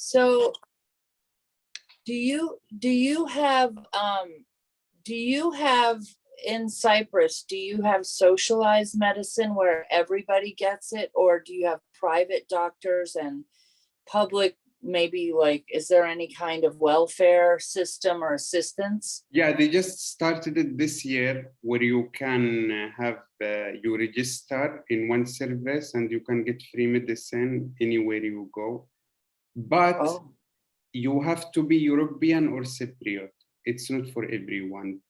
So do you have in Cyprus, do you have socialized medicine where everybody gets it, or do you have private doctors and public, maybe, like, is there any kind of welfare system or assistance? Yeah, they just started it this year where you can have, you register in one service and you can get free medicine anywhere you go. But you have to be European or Cypriot. It's not for everyone.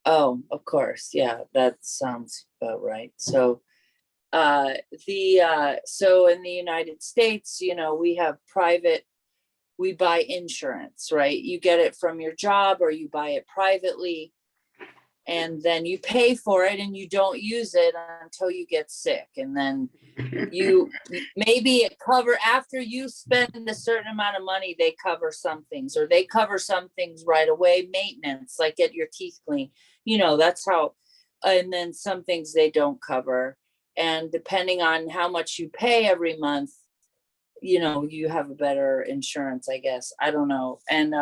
Oh, of course. Yeah, that sounds about right. So so in the United States, we have we buy insurance, right? You get it from your job or you buy it privately, and then you pay for it and you don't use it until you get sick. And then maybe it cover after you spend a certain amount of money, they cover some things, or they cover some things right away, maintenance, like get your teeth clean, that's how. And then some things they don't cover, and depending on how much you pay every month, you have a better insurance, I guess. I don't know. And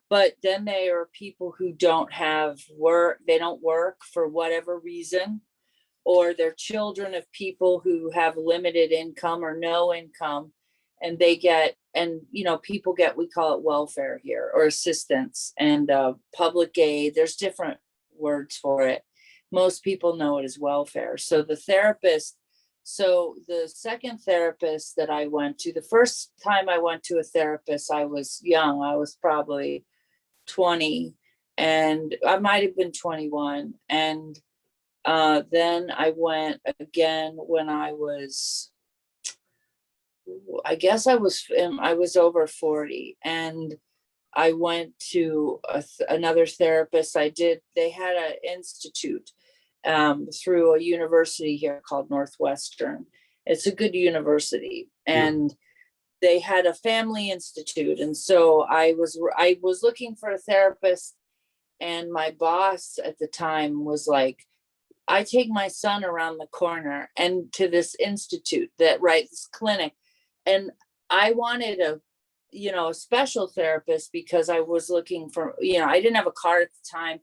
but then there are people who don't have work, they don't work for whatever reason, or they're children of people who have limited income or no income, and they get, and people get, we call it welfare here, or assistance, and public aid. There's different words for it. Most people know it as welfare. So the second therapist that I went to, the first time I went to a therapist, I was young. I was probably 20, and I might have been 21. And then I went again when I was, I guess I was over 40, and I went to another therapist. They had an institute through a university here called Northwestern. It's a good university, and they had a family institute. And so I was looking for a therapist, and my boss at the time was like, I take my son around the corner and to this institute this clinic. And I wanted a special therapist because I was looking for, I didn't have a car at the time.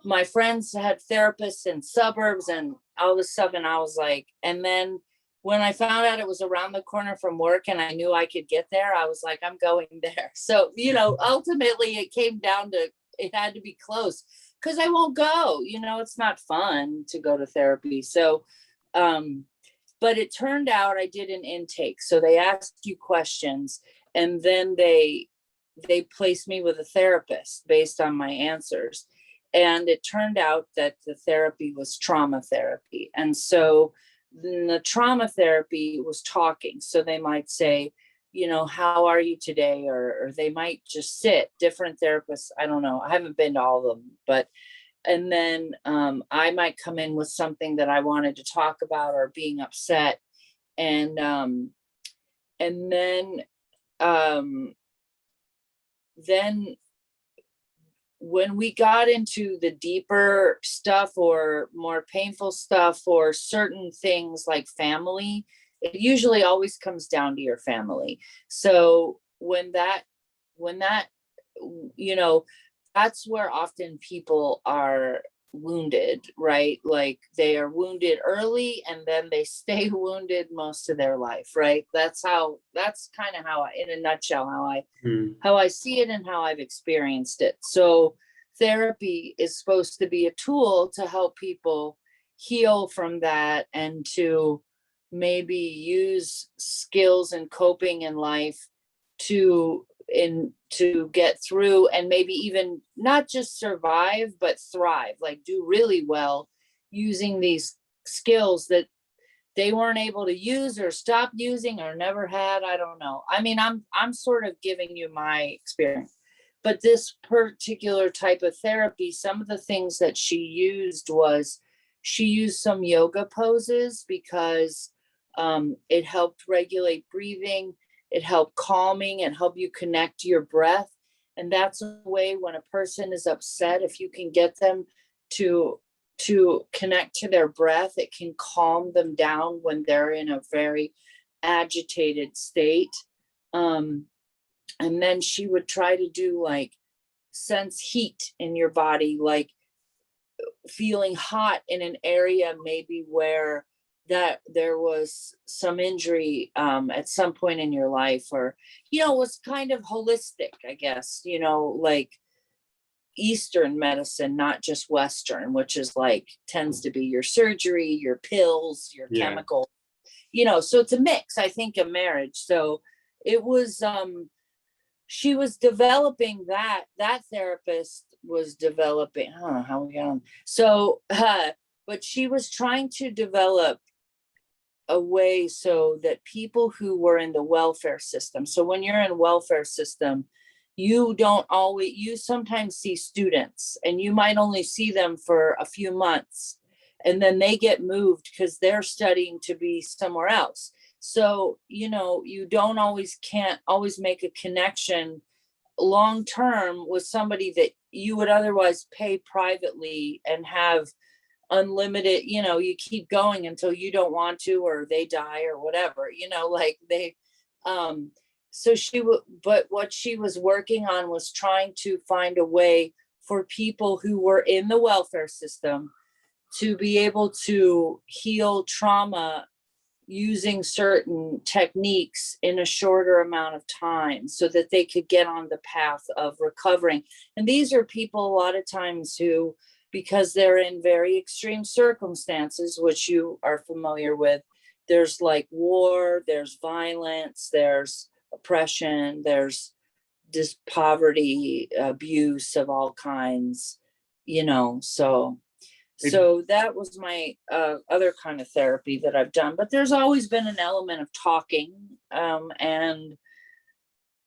My friends had therapists in suburbs, and all of a sudden I was like, and then when I found out it was around the corner from work and I knew I could get there, I was like, I'm going there. So, ultimately it came down to, it had to be close, because I won't go, it's not fun to go to therapy. So, but it turned out I did an intake. So they asked you questions, and then they placed me with a therapist based on my answers. And it turned out that the therapy was trauma therapy. And so the trauma therapy was talking. So they might say, how are you today? Or they might just sit, different therapists. I don't know. I haven't been to all of them, but, and then I might come in with something that I wanted to talk about, or being upset. And then when we got into the deeper stuff or more painful stuff, or certain things like family, it usually always comes down to your family. So when that, that's where often people are wounded, right? Like they are wounded early, and then they stay wounded most of their life, right? That's kind of how in a nutshell, how I see it and how I've experienced it. So therapy is supposed to be a tool to help people heal from that, and to maybe use skills and coping in life to get through, and maybe even not just survive, but thrive, like do really well using these skills that they weren't able to use, or stop using, or never had. I don't know. I mean, I'm sort of giving you my experience. But this particular type of therapy, some of the things that she used some yoga poses, because it helped regulate breathing. It helped calming, and help you connect to your breath. And that's a way, when a person is upset, if you can get them to connect to their breath, it can calm them down when they're in a very agitated state. And then she would try to do like sense heat in your body, like feeling hot in an area maybe where that there was some injury at some point in your life, or it was kind of holistic, I guess, like Eastern medicine, not just Western, which is like tends to be your surgery, your pills, your chemical, so it's a mix, I think, a marriage. So it was she was developing that therapist was developing, I don't know how we got on. So but she was trying to develop a way so that people who were in the welfare system, so when you're in welfare system, you sometimes see students and you might only see them for a few months, and then they get moved because they're studying to be somewhere else. So you can't always make a connection long term with somebody that you would otherwise pay privately and have unlimited, you keep going until you don't want to, or they die or whatever, like they so but what she was working on was trying to find a way for people who were in the welfare system to be able to heal trauma using certain techniques in a shorter amount of time so that they could get on the path of recovering. And these are people a lot of times who, because they're in very extreme circumstances, which you are familiar with, there's like war, there's violence, there's oppression, there's just poverty, abuse of all kinds, so that was my other kind of therapy that I've done. But there's always been an element of talking. And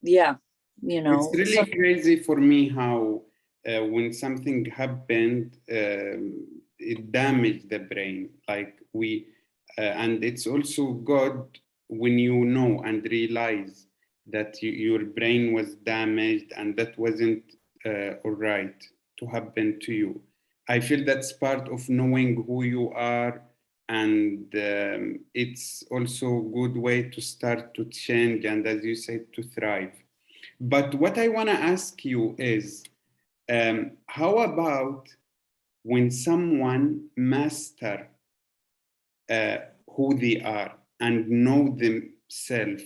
yeah, It's really crazy for me how when something happened, it damaged the brain. Like and it's also good when you know and realize that your brain was damaged and that wasn't all right to happen to you. I feel that's part of knowing who you are, and it's also a good way to start to change and, as you said, to thrive. But what I want to ask you is, how about when someone master who they are and know themselves?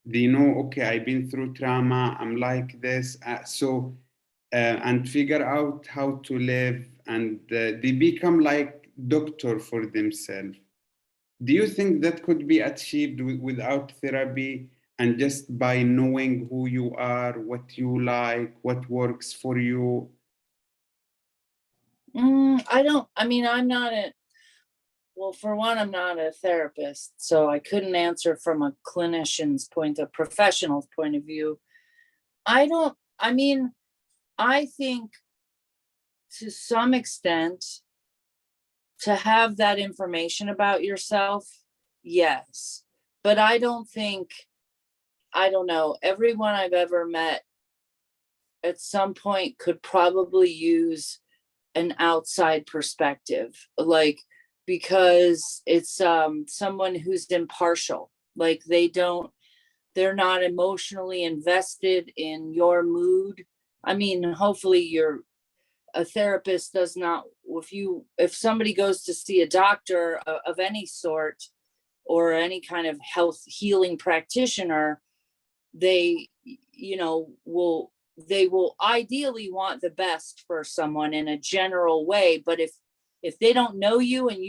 They know, okay, I've been through trauma, I'm like this, and figure out how to live, and they become like doctor for themselves. Do you think that could be achieved without therapy and just by knowing who you are, what you like, what works for you? Well, for one, I'm not a therapist, so I couldn't answer from a professional's point of view. I think to some extent, to have that information about yourself, yes. But I don't know, everyone I've ever met at some point could probably use an outside perspective, like, because it's someone who's impartial, like they're not emotionally invested in your mood. Hopefully a therapist does not, if somebody goes to see a doctor of any sort or any kind of health healing practitioner, they will ideally want the best for someone in a general way. But if they don't know you and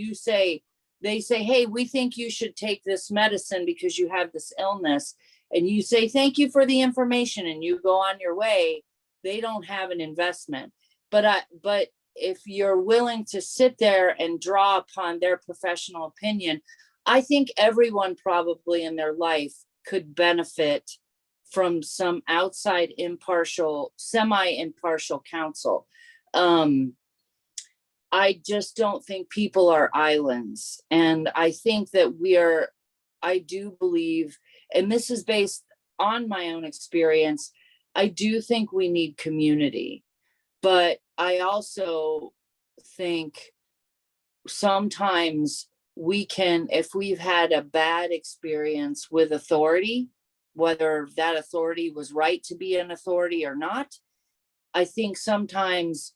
they say, hey, we think you should take this medicine because you have this illness, and you say, thank you for the information, and you go on your way, they don't have an investment. But if you're willing to sit there and draw upon their professional opinion, I think everyone probably in their life could benefit from some outside semi-impartial counsel. I just don't think people are islands. And I think that I do believe, and this is based on my own experience, I do think we need community. But I also think sometimes if we've had a bad experience with authority, whether that authority was right to be an authority or not. I think sometimes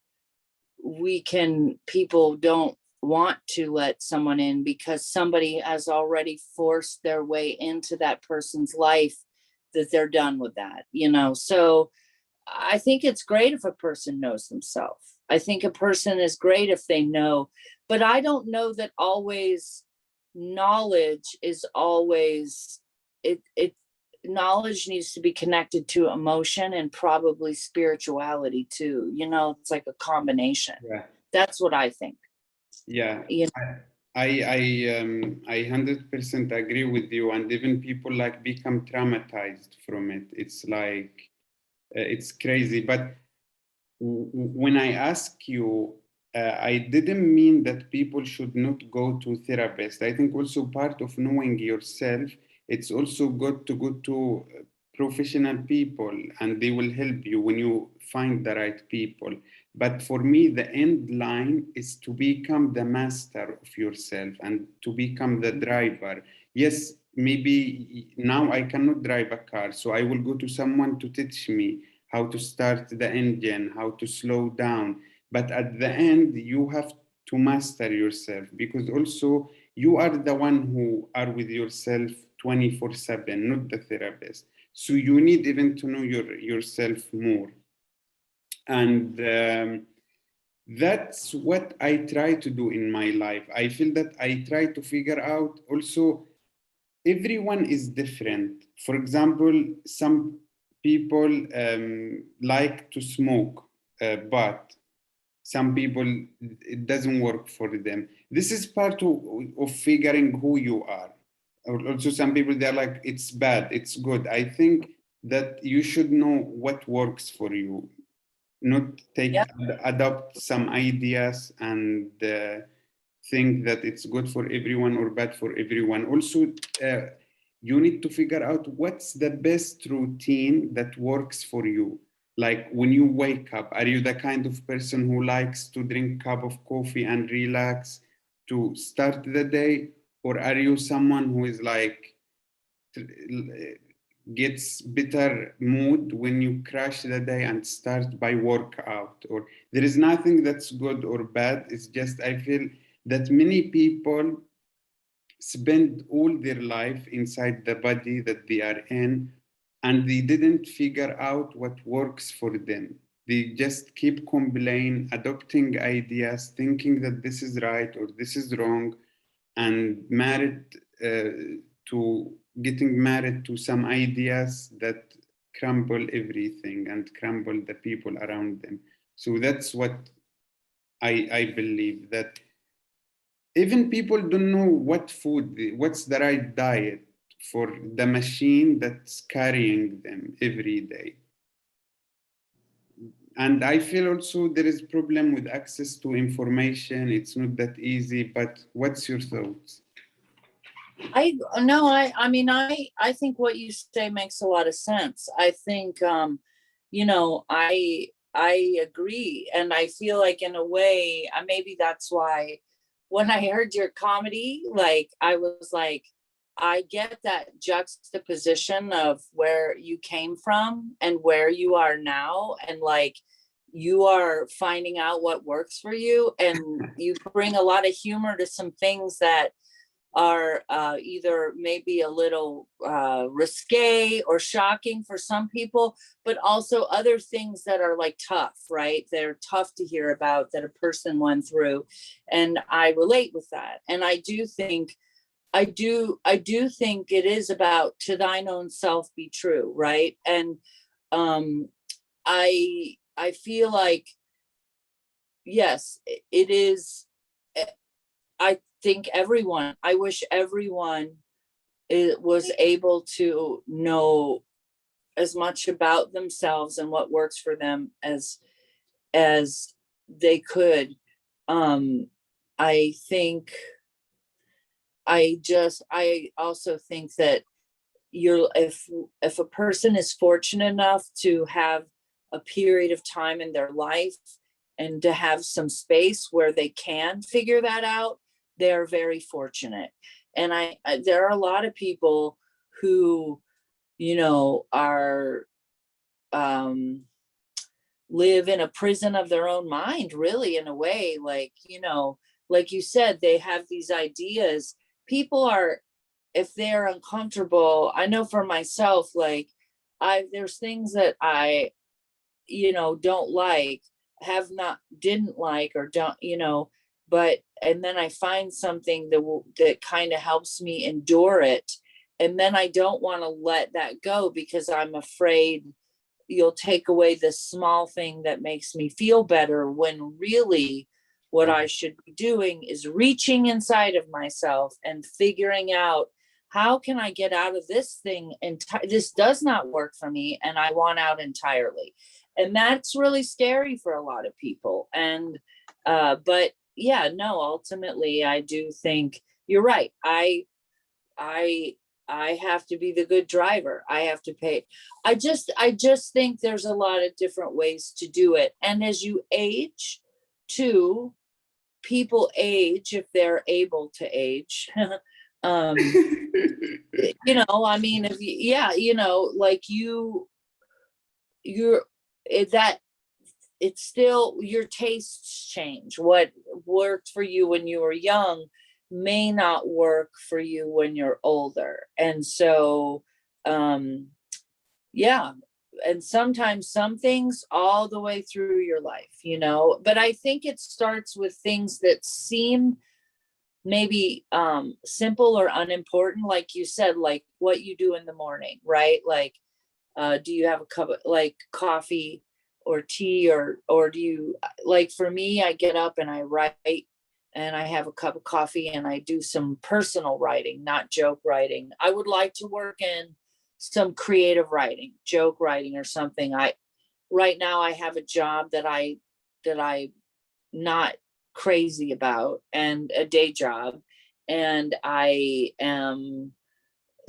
people don't want to let someone in because somebody has already forced their way into that person's life, that they're done with that, So I think it's great if a person knows themselves. I think a person is great if they know, but I don't know that always knowledge is always it knowledge needs to be connected to emotion and probably spirituality too. It's like a combination. Yeah. That's what I think. Yeah. You I 100% agree with you. And even people like become traumatized from it. It's like, it's crazy. But when I ask you, I didn't mean that people should not go to therapists. I think also part of knowing yourself, it's also good to go to professional people, and they will help you when you find the right people. But for me, the end line is to become the master of yourself and to become the driver. Yes, maybe now I cannot drive a car, so I will go to someone to teach me how to start the engine, how to slow down. But at the end, you have to master yourself, because also you are the one who are with yourself 24/7, not the therapist. So you need even to know yourself more. And that's what I try to do in my life. I feel that I try to figure out also, everyone is different. For example, some people like to smoke, but some people, it doesn't work for them. This is part of figuring who you are. Also, some people, they're like, it's bad, it's good. I think that you should know what works for you, not Yeah. adopt some ideas and think that it's good for everyone or bad for everyone. Also, you need to figure out what's the best routine that works for you. Like when you wake up, are you the kind of person who likes to drink a cup of coffee and relax to start the day? Or are you someone who is like, gets better mood when you crash the day and start by workout? Or there is nothing that's good or bad. It's just, I feel that many people spend all their life inside the body that they are in, and they didn't figure out what works for them. They just keep complaining, adopting ideas, thinking that this is right or this is wrong, and getting married to some ideas that crumble everything and crumble the people around them. So that's what I believe, that even people don't know what's the right diet for the machine that's carrying them every day. And I feel also there is problem with access to information. It's not that easy, but what's your thoughts? I think what you say makes a lot of sense. I think I agree, and I feel like in a way, maybe that's why when I heard your comedy, like I was like, I get that juxtaposition of where you came from and where you are now, and like you are finding out what works for you, and you bring a lot of humor to some things that are either maybe a little risque or shocking for some people, but also other things that are like tough, right? They're tough to hear about that a person went through. And I relate with that. And I do think it is about to thine own self be true, right? And I feel like, yes, it is. I wish everyone was able to know as much about themselves and what works for them as they could. I think I also think that if a person is fortunate enough to have a period of time in their life and to have some space where they can figure that out, they're very fortunate. And there are a lot of people who are live in a prison of their own mind, really, in a way. Like, like you said, they have these ideas. People are, if they're uncomfortable, I know for myself, like, there's things that I, don't like, didn't like, or don't, but, and then I find something that kind of helps me endure it. And then I don't want to let that go because I'm afraid you'll take away this small thing that makes me feel better, when really what I should be doing is reaching inside of myself and figuring out, how can I get out of this thing? And this does not work for me, and I want out entirely. And that's really scary for a lot of people. And but yeah, no, ultimately I do think you're right. I have to be the good driver. I have to pay. I just think there's a lot of different ways to do it. And as you age too, people age if they're able to age. um, I mean, if you, yeah, like you're that, it's still, your tastes change. What worked for you when you were young may not work for you when you're older. And so, yeah. And sometimes some things all the way through your life, but I think it starts with things that seem maybe simple or unimportant, like you said, like what you do in the morning, right? Like, do you have a cup of like coffee or tea, or do you, like, for me, I get up and I write, and I have a cup of coffee and I do some personal writing, not joke writing. I would like to work in some creative writing, joke writing or something. Right now I have a job that I not crazy about, and a day job, and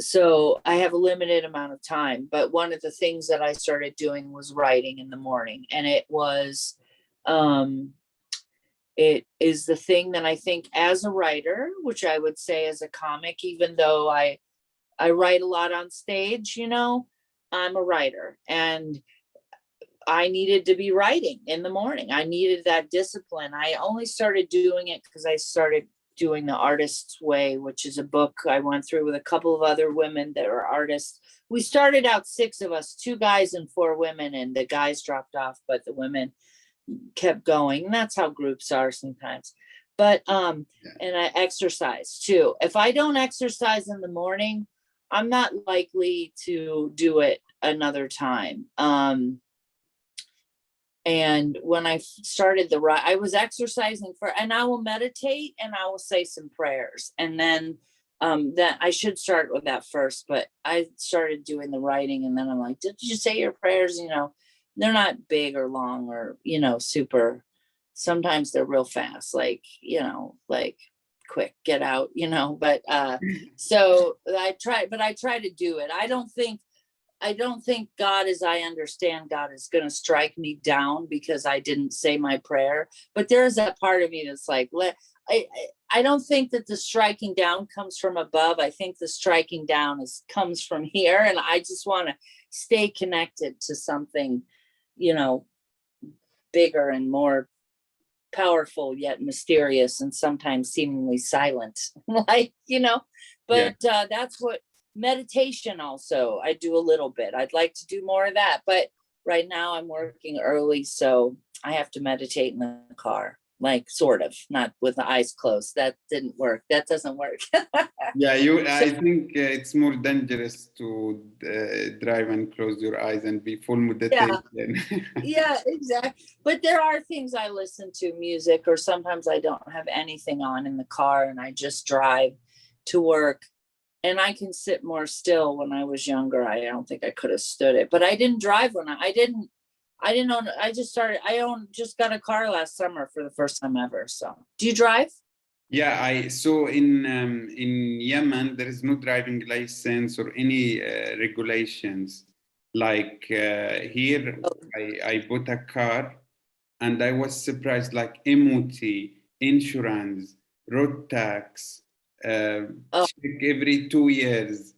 so I have a limited amount of time. But one of the things that I started doing was writing in the morning, and it is the thing that I think, as a writer, which I would say as a comic, even though I write a lot on stage, I'm a writer, and I needed to be writing in the morning. I needed that discipline. I only started doing it because I started doing The Artist's Way, which is a book I went through with a couple of other women that are artists. We started out 6 of us, 2 guys and 4 women, and the guys dropped off, but the women kept going. And that's how groups are sometimes. But and I exercise too. If I don't exercise in the morning, I'm not likely to do it another time. And when I started I was exercising and I will meditate and I will say some prayers. And then that I should start with that first, but I started doing the writing, and then I'm like, did you say your prayers? They're not big or long or, super. Sometimes they're real fast, like, like quick, get out, but so I try to do it. I don't think God, as I understand God, is going to strike me down because I didn't say my prayer. But there is that part of me that's like, I don't think that the striking down comes from above. I think the striking down comes from here. And I just want to stay connected to something, bigger and more powerful, yet mysterious, and sometimes seemingly silent. But that's what meditation also, I do a little bit. I'd like to do more of that, but right now I'm working early, so I have to meditate in the car, like, sort of, not with the eyes closed. That didn't work. That doesn't work. I think it's more dangerous to drive and close your eyes and be full meditation. Yeah, exactly. But there are things I listen to, music, or sometimes I don't have anything on in the car and I just drive to work. And I can sit more still. When I was younger, I don't think I could have stood it. But I didn't drive I didn't own. I just got a car last summer for the first time ever. So, do you drive? Yeah, I so in Yemen there is no driving license or any regulations. Like here, I bought a car, and I was surprised. Like MOT, insurance, road tax, check every 2 years.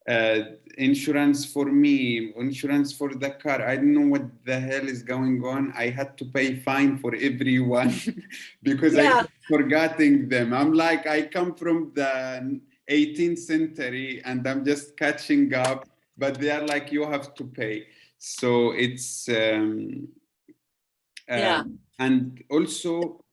uh, insurance for me, insurance for the car. I don't know what the hell is going on. I had to pay fine for everyone because I Yeah. keep forgetting them. I'm like, I come from the 18th century and I'm just catching up, but they are like, you have to pay. So it's, Yeah. and also,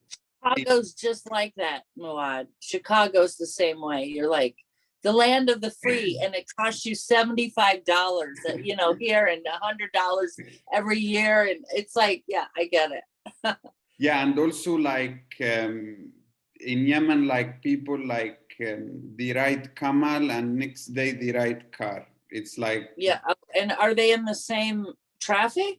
Chicago's just like that, Muaadh. Chicago's the same way. You're like the land of the free, and it costs you $75, here, and $100 every year. And it's like, yeah, I get it. yeah, and also like in Yemen, like people like they ride camel and next day they ride car. It's like Yeah. And are they in the same traffic?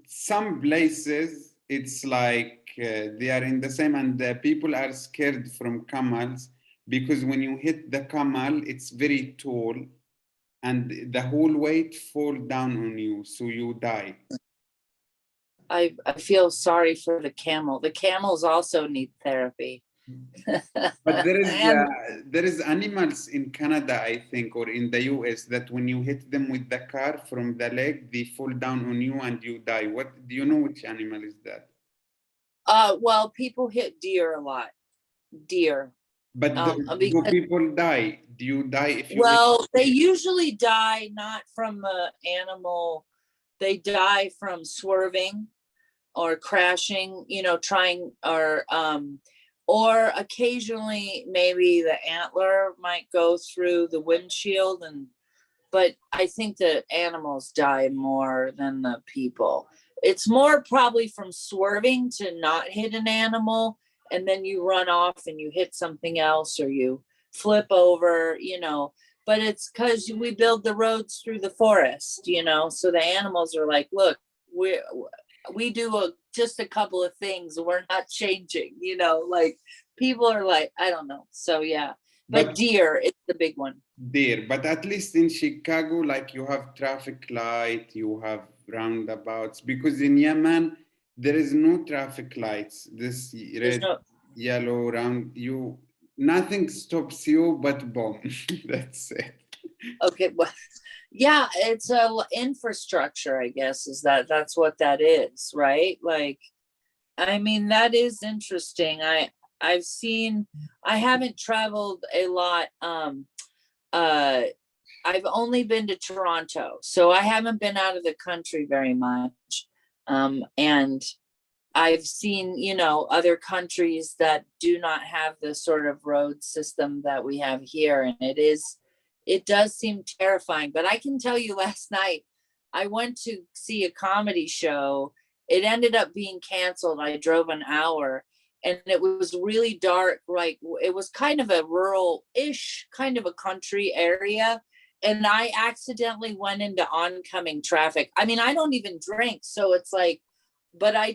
some places it's like they are in the same, and people are scared from camels because when you hit the camel, it's very tall, and the whole weight fall down on you, so you die. I feel sorry for the camel. The camels also need therapy. But And there is animals in Canada, I think, or in the US that when you hit them with the car from the leg, they fall down on you and you die. What do you know? Which animal is that? well, people hit deer a lot. Deer. But do Because people die? Do you die if you hit? well, they usually die not from the animal, they die from swerving or crashing, trying or occasionally maybe the antler might go through the windshield, but I think the animals die more than the people. It's more probably from swerving to not hit an animal, and then you run off and you hit something else or you flip over, but it's because we build the roads through the forest, so the animals are like, look, we do just a couple of things, we're not changing, like people are like, I don't know. So yeah, but But deer is the big one. there, but at least in Chicago, like you have traffic light, you have roundabouts, because in Yemen there is no traffic lights. This There's red, no, yellow, round, you nothing stops you but bomb. That's it. okay, well, yeah, it's a infrastructure, I guess, that's what that is, right? Like, I mean, that is interesting. I've seen, I haven't traveled a lot. Uh I've only been to Toronto, so I haven't been out of the country very much. And I've seen, other countries that do not have the sort of road system that we have here. And it does seem terrifying. But I can tell you last night, I went to see a comedy show. It ended up being canceled. I drove an hour and it was really dark. Like it was kind of a rural-ish kind of a country area. And I accidentally went into oncoming traffic. I mean, I don't even drink. So it's like, but I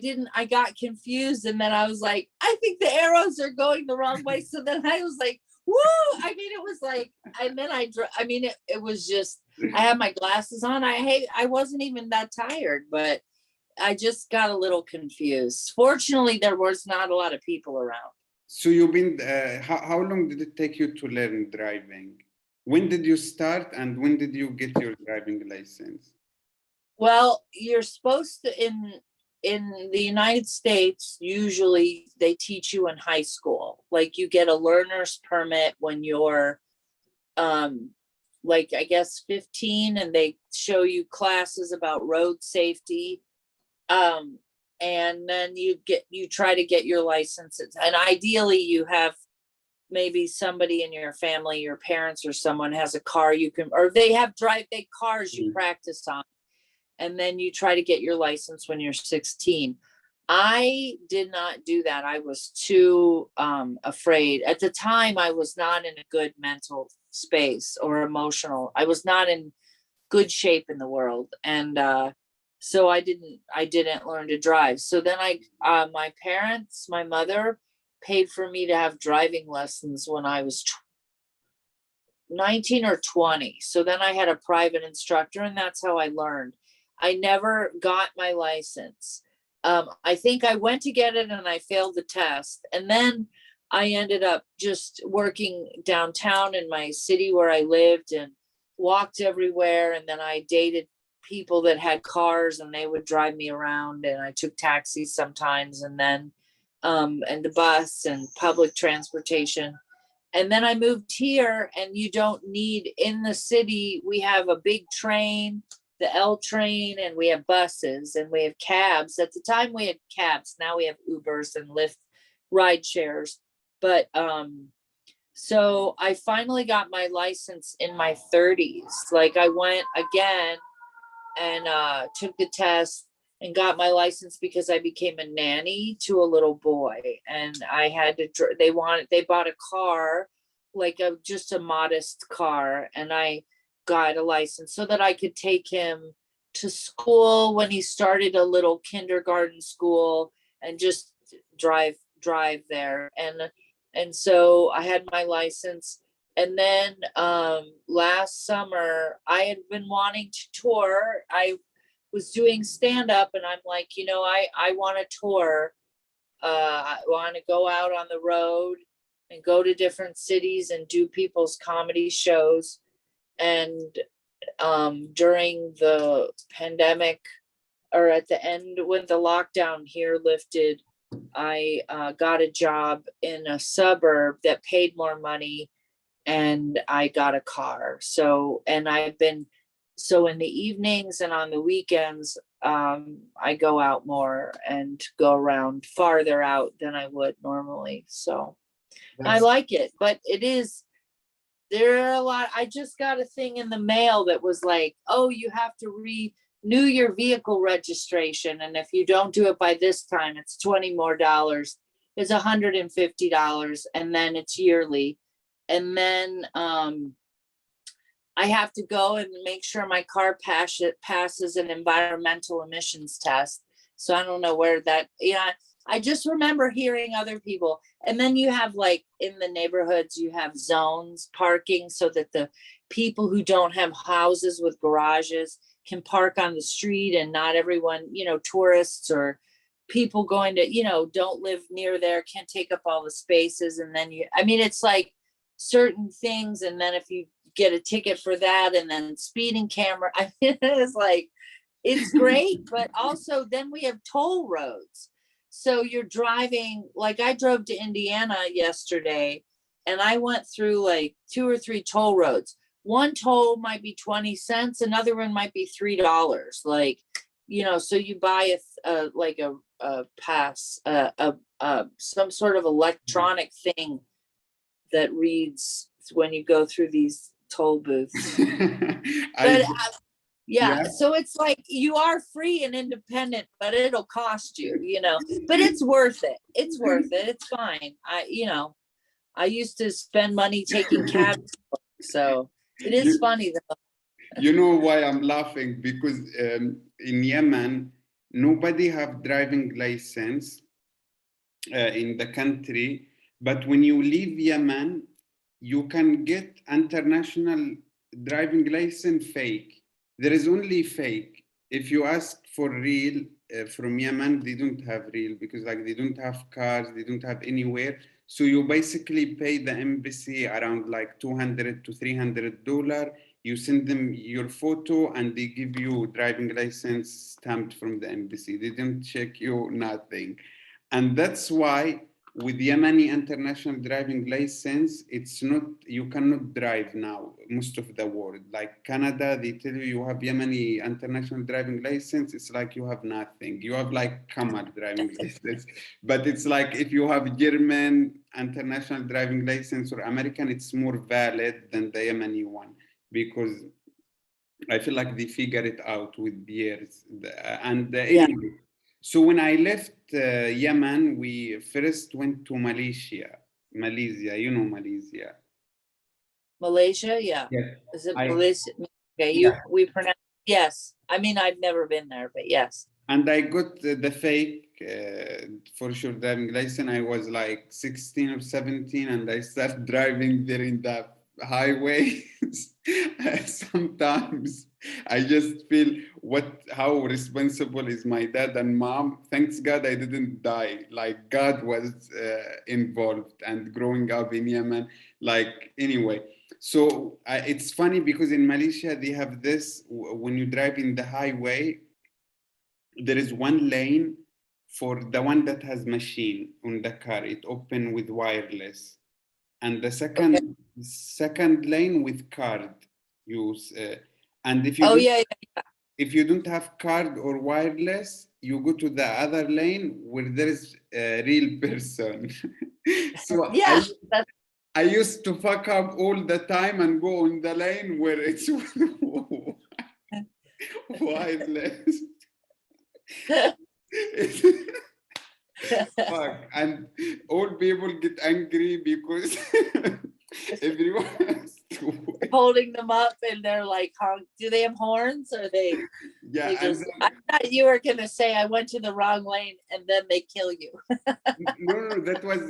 got confused. And then I was like, I think the arrows are going the wrong way. So then I was like, woo. I mean, it was like, and then it was just, I had my glasses on. I wasn't even that tired, but I just got a little confused. Fortunately, there was not a lot of people around. So you've been, how long did it take you to learn driving? When did you start and when did you get your driving license? Well, you're supposed to, in the United States, usually they teach you in high school. Like you get a learner's permit when you're like I guess 15, and they show you classes about road safety. And then you try to get your licenses. And ideally you have maybe somebody in your family, your parents or someone has a car you can, or they have they cars you practice on. And then you try to get your license when you're 16. I did not do that. I was too afraid. At the time, I was not in a good mental space or emotional. I was not in good shape in the world. And so I didn't learn to drive. So then my mother paid for me to have driving lessons when I was 19 or 20. So then I had a private instructor, and that's how I learned. I never got my license. I think I went to get it and I failed the test. And then I ended up just working downtown in my city where I lived and walked everywhere. And then I dated people that had cars and they would drive me around, and I took taxis sometimes, and then and the bus and public transportation. And then I moved here, and you don't need, in the city, we have a big train, the L train, and we have buses and we have cabs. At the time we had cabs. Now we have Ubers and Lyft ride shares. But so I finally got my license in my 30s. Like I went again and took the test and got my license because I became a nanny to a little boy, and I had to, they bought a car, like just a modest car, and I got a license so that I could take him to school when he started a little kindergarten school and just drive there. And so I had my license. And then last summer I had been wanting to tour. I was doing stand-up, and I'm like, I want to tour. I want to go out on the road and go to different cities and do people's comedy shows. And during the pandemic, or at the end when the lockdown here lifted, I got a job in a suburb that paid more money, and I got a car. So, and I've been, so in the evenings and on the weekends, I go out more and go around farther out than I would normally. So I like it, but there are a lot. I just got a thing in the mail that was like, oh, you have to renew your vehicle registration. And if you don't do it by this time, it's $20 more. It's $150, and then it's yearly. And then I have to go and make sure my car passes an environmental emissions test. So I don't know where that, I just remember hearing other people. And then you have, like, in the neighborhoods, you have zones parking so that the people who don't have houses with garages can park on the street, and not everyone, tourists or people going to, don't live near there can't take up all the spaces. And then it's like certain things. And then if you get a ticket for that, and then speeding camera, it's like, it's great. But also then we have toll roads. So you're driving, like I drove to Indiana yesterday, and I went through like 2 or 3 toll roads. One toll might be 20 cents, another one might be $3. Like, so you buy a pass, some sort of electronic thing that reads when you go through these toll booths. But yeah, so it's like you are free and independent, but it'll cost you, but it's worth it. It's worth it. It's fine. I used to spend money taking cabs, so it is funny though. You know why I'm laughing? Because in Yemen, nobody have driving license in the country. But when you leave Yemen, you can get international driving license fake. There is only fake. If you ask for real from Yemen, they don't have real, because like they don't have cars, they don't have anywhere. So you basically pay the embassy around like $200 to $300. You send them your photo, and they give you driving license stamped from the embassy. They don't check you, nothing. And that's why with Yemeni international driving license, it's not, you cannot drive now, most of the world. Like Canada, they tell you have Yemeni international driving license, it's like you have nothing. You have like Kamal driving license. But it's like if you have German international driving license or American, it's more valid than the Yemeni one, because I feel like they figure it out with years. And anyway, so when I left Yemen, we first went to Malaysia. Malaysia, Malaysia. Malaysia, yeah. Yes. Is it Malaysia? Okay, we pronounce, yes. I've never been there, but yes. And I got the fake, for sure, driving license. I was like 16 or 17, and I started driving there in the highways, sometimes I just feel how responsible is my dad and mom. Thanks God I didn't die. Like God was involved and growing up in Yemen. Like anyway, so it's funny because in Malaysia they have this when you drive in the highway, there is one lane for the one that has machine on the car. It open with wireless, and the Okay. second lane with card use. And Oh yeah. if you don't have card or wireless, you go to the other lane where there is a real person. So Yeah. That's I used to fuck up all the time and go on the lane where it's wireless. Fuck. And all people get angry because everyone has to wait. holding them up and they're like, do they have horns or they Yeah, and just, I thought you were gonna say I went to the wrong lane and then they kill you. no, that was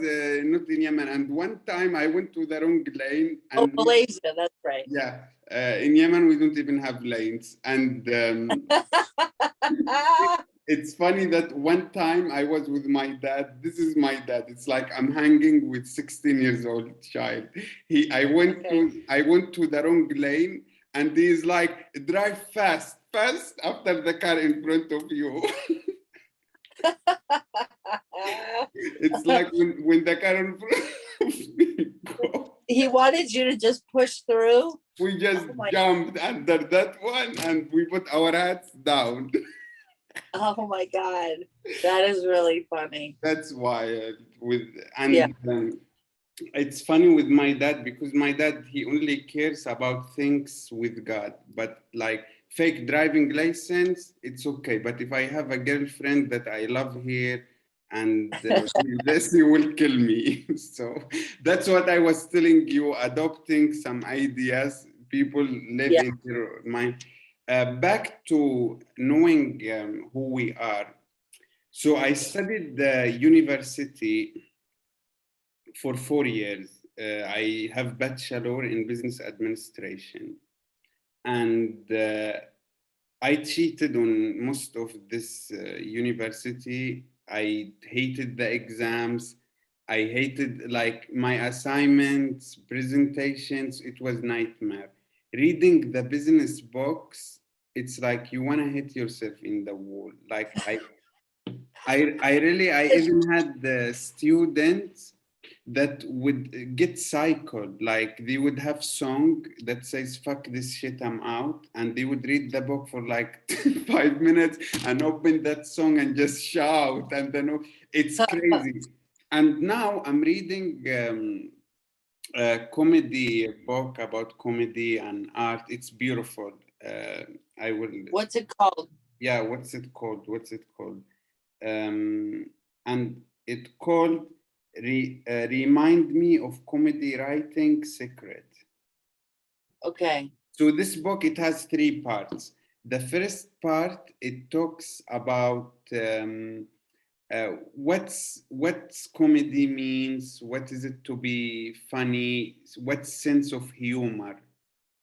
not in Yemen. And one time I went to the wrong lane, Oh, and Malaysia, that's right. yeah, in Yemen we don't even have lanes. And it's funny that one time I was with my dad. This is my dad. It's like I'm hanging with 16 years old child. I went to the wrong lane, and he's like, drive fast, fast after the car in front of you. It's like when the car in front of me go, He wanted you to just push through. we just Oh my, jumped under that one and we put our hats down. oh my God. That is really funny. That's why Yeah. it's funny with my dad because my dad he only cares about things with God, but like fake driving license, it's okay. But if I have a girlfriend that I love here and this he will kill me. So that's what I was telling you, adopting some ideas people live Yeah. in their mind. Back to knowing who we are. So I studied the university for 4 years. I have bachelor in business administration, and I cheated on most of this university. I hated the exams. I hated like my assignments, presentations. It was nightmare. Reading the business books, it's like you want to hit yourself in the wall. Like I even had the students that would get cycled, like they would have song that says fuck this shit I'm out, and they would read the book for like 5 minutes and open that song and just shout, and then it's crazy. And now I'm reading a comedy book about comedy and art. It's beautiful. I will What's it called? Yeah, what's it called? And it called Remind Me of Comedy Writing Secret. Okay. So this book, it has 3 parts. The first part, it talks about what's comedy means, what is it to be funny, what sense of humor.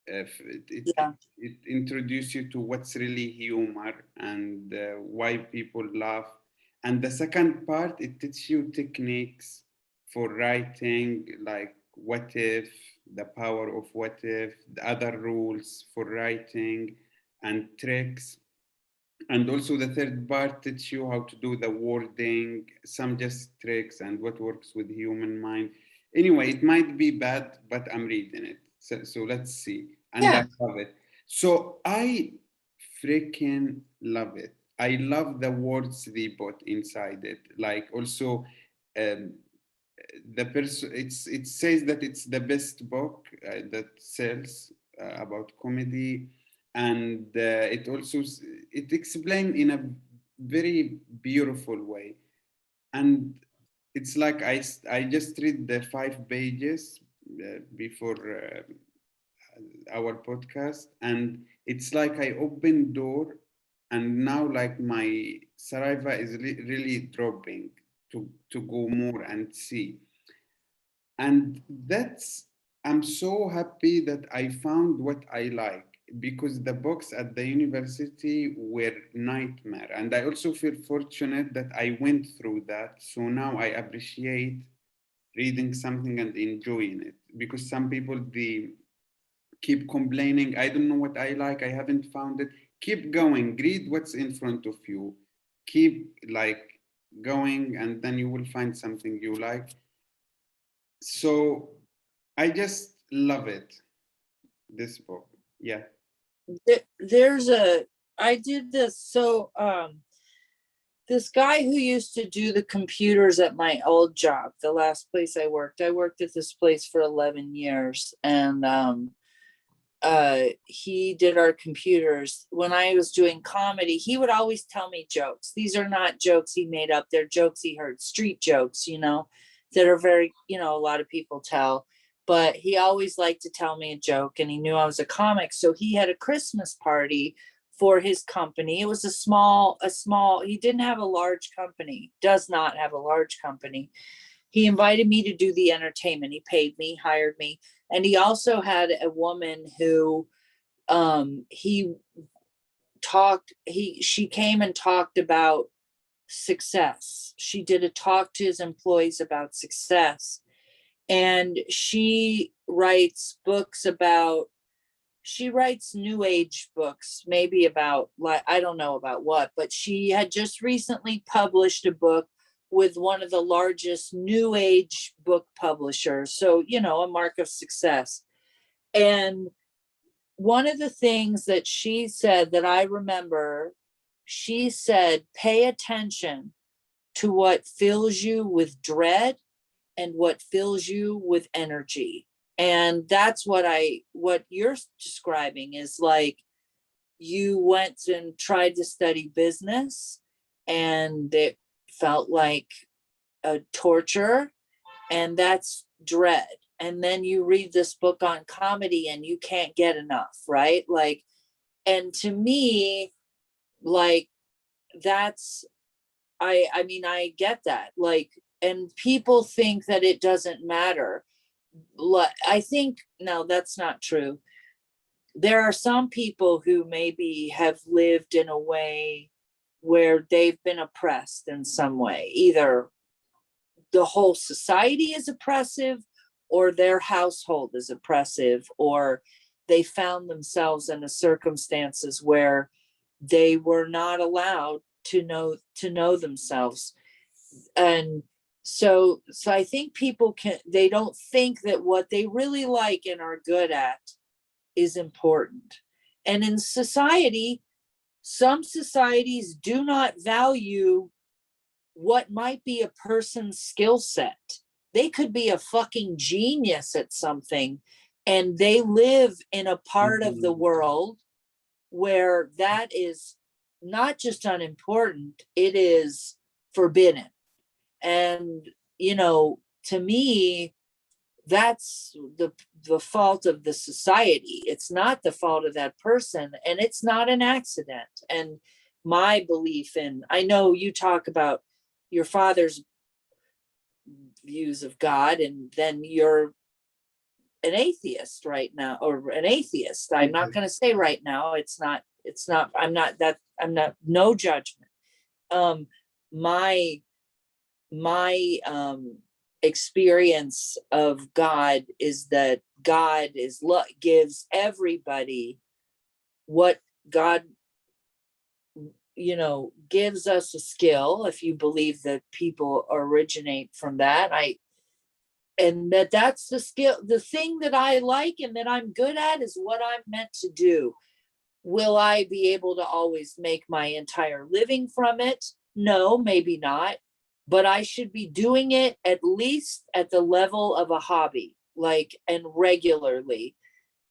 Yeah. It introduces you to what's really humor and why people laugh. And the second part, it teaches you techniques for writing, like what if, the power of what if, the other rules for writing, and tricks. And also the third part teaches you how to do the wording, some just tricks and what works with human mind. Anyway, it might be bad, but I'm reading it. So let's see. And I Yeah. love it. So I freaking love it. I love the words they put inside it. Like also um, the person, it says that it's the best book that sells about comedy, and it explained in a very beautiful way. And it's like I just read the 5 pages before our podcast, and it's like I open door, and now like my saliva is really dropping to go more and see. And that's I'm so happy that I found what I like, because the books at the university were nightmare. And I also feel fortunate that I went through that. So now I appreciate reading something and enjoying it, because some people, they keep complaining, I don't know what I like, I haven't found it. Keep going, read what's in front of you, keep like going, and then you will find something you like. So I just love it, this book. Yeah. There's a, I did this. So, this guy who used to do the computers at my old job, the last place I worked at this place for 11 years. And, he did our computers. When I was doing comedy, he would always tell me jokes. These are not jokes he made up, they're jokes he heard, street jokes, that are very, a lot of people tell. But he always liked to tell me a joke, and he knew I was a comic. So he had a Christmas party for his company. It was a small, he didn't have a large company, does not have a large company. He invited me to do the entertainment. He paid me, hired me. And he also had a woman who, he she came and talked about success. She did a talk to his employees about success. And she writes new age books, maybe about, like, I don't know about what, but she had just recently published a book with one of the largest new age book publishers. So, a mark of success. And one of the things that she said that I remember, she said, pay attention to what fills you with dread and what fills you with energy. And that's what you're describing is like, you went and tried to study business and it felt like a torture, and that's dread. And then you read this book on comedy and you can't get enough, right? Like, and to me, like, that's, I mean, I get that. Like, and people think that it doesn't matter. I think, no, that's not true. There are some people who maybe have lived in a way where they've been oppressed in some way. Either the whole society is oppressive, or their household is oppressive, or they found themselves in a circumstances where they were not allowed to know themselves. And so I think people they don't think that what they really like and are good at is important. And in society, some societies do not value what might be a person's skill set. They could be a fucking genius at something, and they live in a part of the world where that is not just unimportant, it is forbidden. And, to me, that's the fault of the society. It's not the fault of that person, and it's not an accident. And my belief in, I know you talk about your father's views of God, and then you're an atheist right now, or an atheist. I'm not going to say right now. It's not, I'm not, no judgment. My experience of God is that God gives everybody what God, gives us a skill. If you believe that people originate from that, and that's the skill, the thing that I like and that I'm good at is what I'm meant to do. Will I be able to always make my entire living from it? No, maybe not. But I should be doing it at least at the level of a hobby, like, and regularly.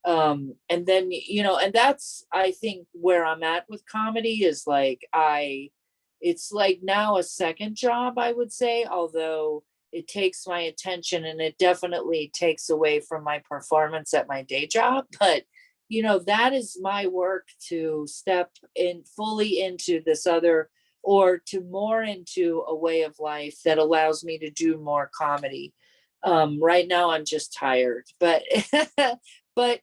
And then, and that's, I think, where I'm at with comedy is like, it's like now a second job, I would say, although it takes my attention and it definitely takes away from my performance at my day job. But, that is my work, to step in fully into this other, or to more into a way of life that allows me to do more comedy. Right now I'm just tired, but but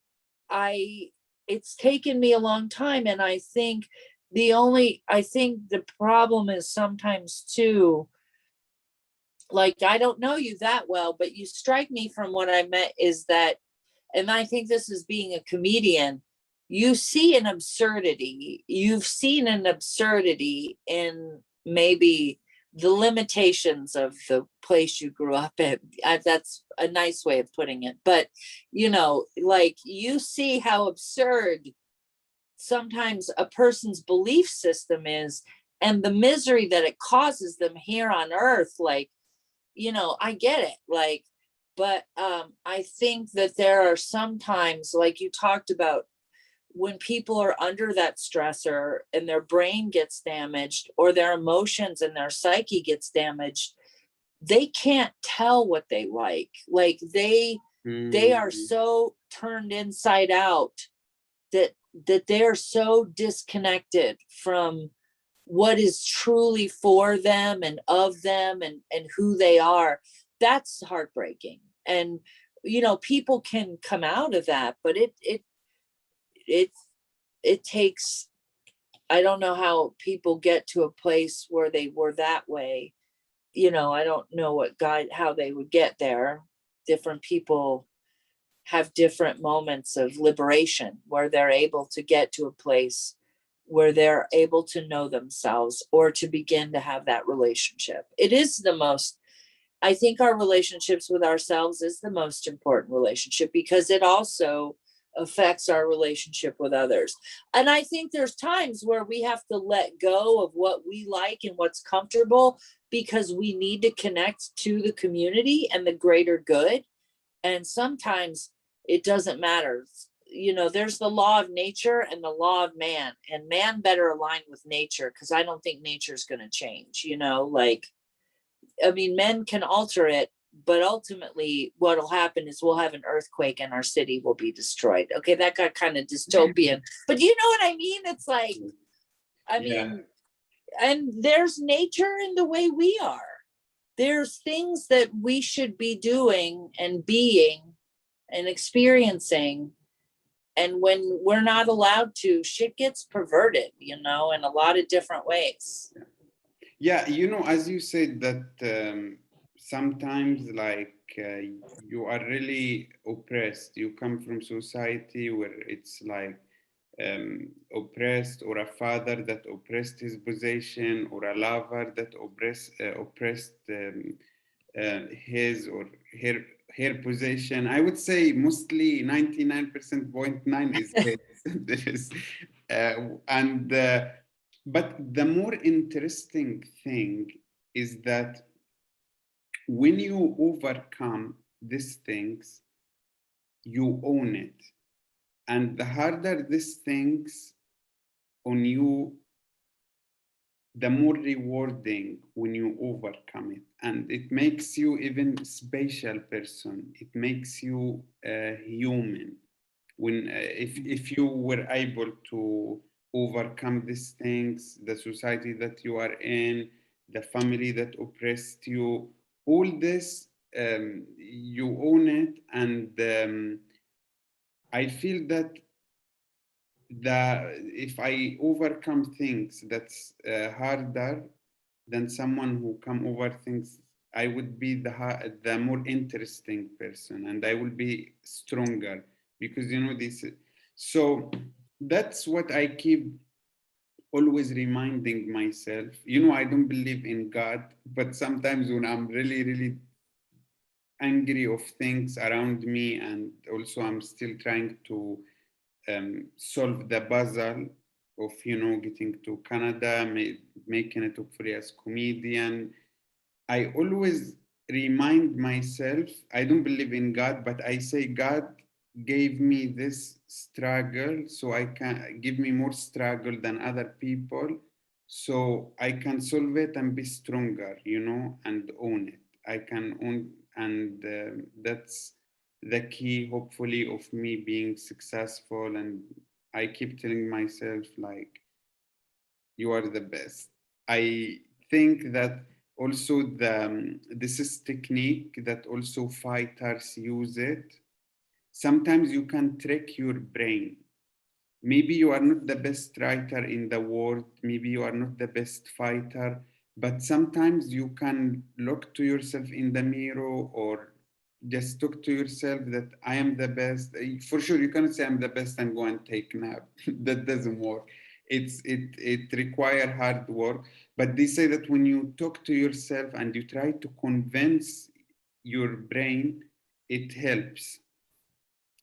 it's taken me a long time, and I think the problem is sometimes too, like, I don't know you that well, but you strike me from what I met is that, and I think this is being a comedian, you've seen an absurdity in maybe the limitations of the place you grew up in. That's a nice way of putting it. But, like, you see how absurd sometimes a person's belief system is, and the misery that it causes them here on earth. Like, I get it. Like, but I think that there are sometimes, like you talked about, when people are under that stressor and their brain gets damaged, or their emotions and their psyche gets damaged, they can't tell what they like. Like, they are so turned inside out that they are so disconnected from what is truly for them and of them, and who they are. That's heartbreaking. And people can come out of that, but it takes, I don't know how people get to a place where they were that way. I don't know how they would get there. Different people have different moments of liberation where they're able to get to a place where they're able to know themselves, or to begin to have that relationship. It is the most, I think our relationships with ourselves is the most important relationship, because it also affects our relationship with others. And I think there's times where we have to let go of what we like and what's comfortable, because we need to connect to the community and the greater good. And sometimes it doesn't matter. There's the law of nature and the law of man, and man better align with nature, because I don't think nature's going to change. Like, I mean, men can alter it, but ultimately what'll happen is we'll have an earthquake and our city will be destroyed. Okay, that got kind of dystopian, but you know what I mean? It's like, I mean, and there's nature in the way we are. There's things that we should be doing and being and experiencing. And when we're not allowed to, shit gets perverted, in a lot of different ways. Yeah, as you said that sometimes, like, you are really oppressed. You come from society where it's like oppressed, or a father that oppressed his possession, or a lover that oppressed his or her possession. I would say mostly 99.9% is his. This, and but the more interesting thing is that when you overcome these things, you own it. And the harder these things on you, the more rewarding when you overcome it. And it makes you even special person. It makes you human. When if you were able to overcome these things, the society that you are in, the family that oppressed you, all this, you own it. And I feel that if I overcome things that's harder than someone who come over things, I would be the more interesting person, and I will be stronger, because this. So that's what I keep always reminding myself. I don't believe in God, but sometimes when I'm really, really angry of things around me, and also I'm still trying to solve the puzzle of getting to Canada, making it hopefully as comedian. I always remind myself, I don't believe in God, but I say God gave me this struggle so I can give me more struggle than other people, so I can solve it and be stronger, and own it. I can own, and that's the key, hopefully, of me being successful. And I keep telling myself, like, you are the best. I think that also this is technique that also fighters use it. Sometimes you can trick your brain. Maybe you are not the best writer in the world, maybe you are not the best fighter, but sometimes you can look to yourself in the mirror or just talk to yourself that I am the best. For sure, you cannot say I'm the best and go and take nap. That doesn't work. It requires hard work. But they say that when you talk to yourself and you try to convince your brain, it helps.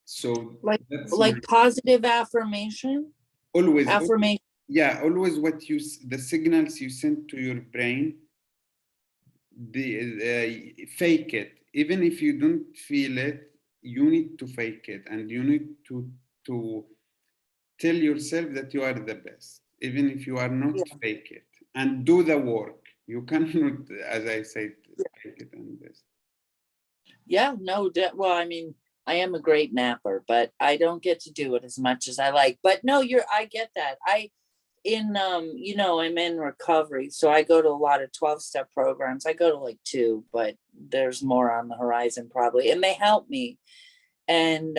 So that's my like positive affirmation, always, affirmation. yeah, always what the signals you send to your brain, the fake it. Even if you don't feel it, you need to fake it, and you need to tell yourself that you are the best, even if you are not. Yeah. Fake it and do the work. You cannot, as I said, fake it and this. Yeah, no, well, I mean, I am a great napper, but I don't get to do it as much as I like. But no, I get that. I'm in recovery, so I go to a lot of 12-step programs. I go to like 2, but there's more on the horizon probably, and they help me. And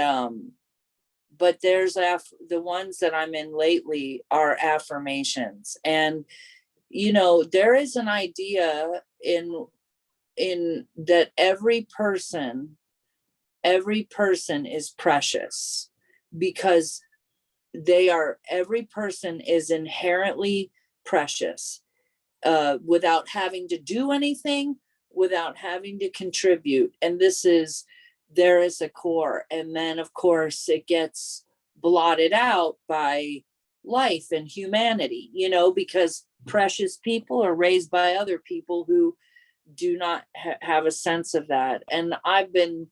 but there's the ones that I'm in lately are affirmations. And there is an idea in that every person is precious, because every person is inherently precious, without having to do anything, without having to contribute. And there is a core. And then, of course, it gets blotted out by life and humanity, because precious people are raised by other people who do not have a sense of that. And I've been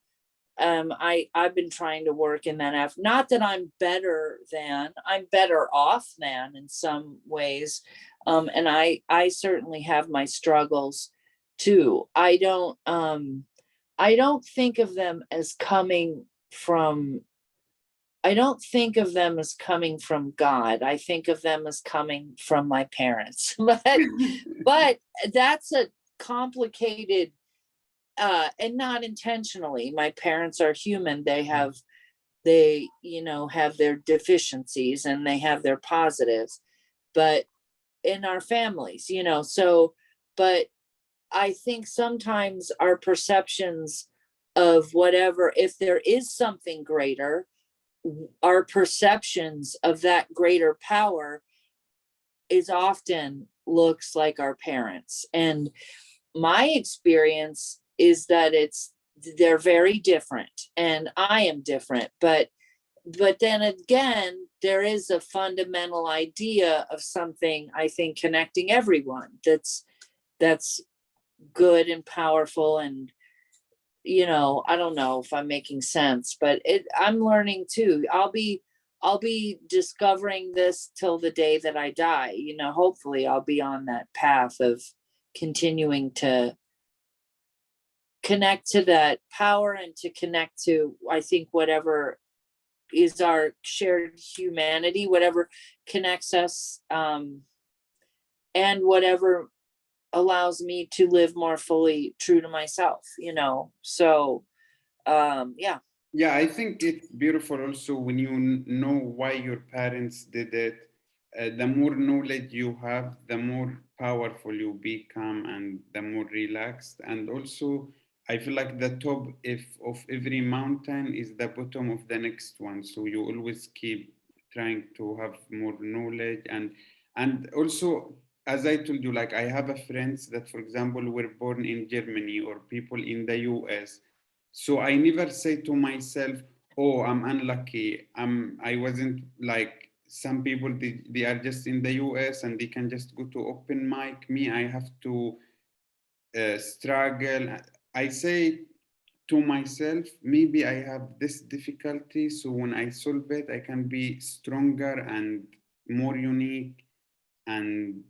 trying to work in that. Not that I'm better off than in some ways. And I certainly have my struggles too. I don't think of them as coming from God. I think of them as coming from my parents. But that's a complicated, and not intentionally. My parents are human. They have their deficiencies and they have their positives, but in our families, so, but I think sometimes our perceptions of whatever, if there is something greater, our perceptions of that greater power is often looks like our parents. And my experience is that they're very different, and I am different, but then again, there is a fundamental idea of something, I think, connecting everyone that's good and powerful. And I don't know if I'm making sense, but I'm learning too. I'll be discovering this till the day that I die. Hopefully I'll be on that path of continuing to connect to that power and to connect to, I think, whatever is our shared humanity, whatever connects us, and whatever allows me to live more fully true to myself, so yeah. Yeah, I think it's beautiful also when you know why your parents did it. The more knowledge you have, the more powerful you become and the more relaxed. And also, I feel like the top of every mountain is the bottom of the next one. So you always keep trying to have more knowledge. And also, as I told you, like I have a friends that, for example, were born in Germany or people in the US. So I never say to myself, "Oh, I'm unlucky. I wasn't like some people. They are just in the US and they can just go to open mic. Me, I have to struggle." I say to myself, maybe I have this difficulty. So when I solve it, I can be stronger and more unique and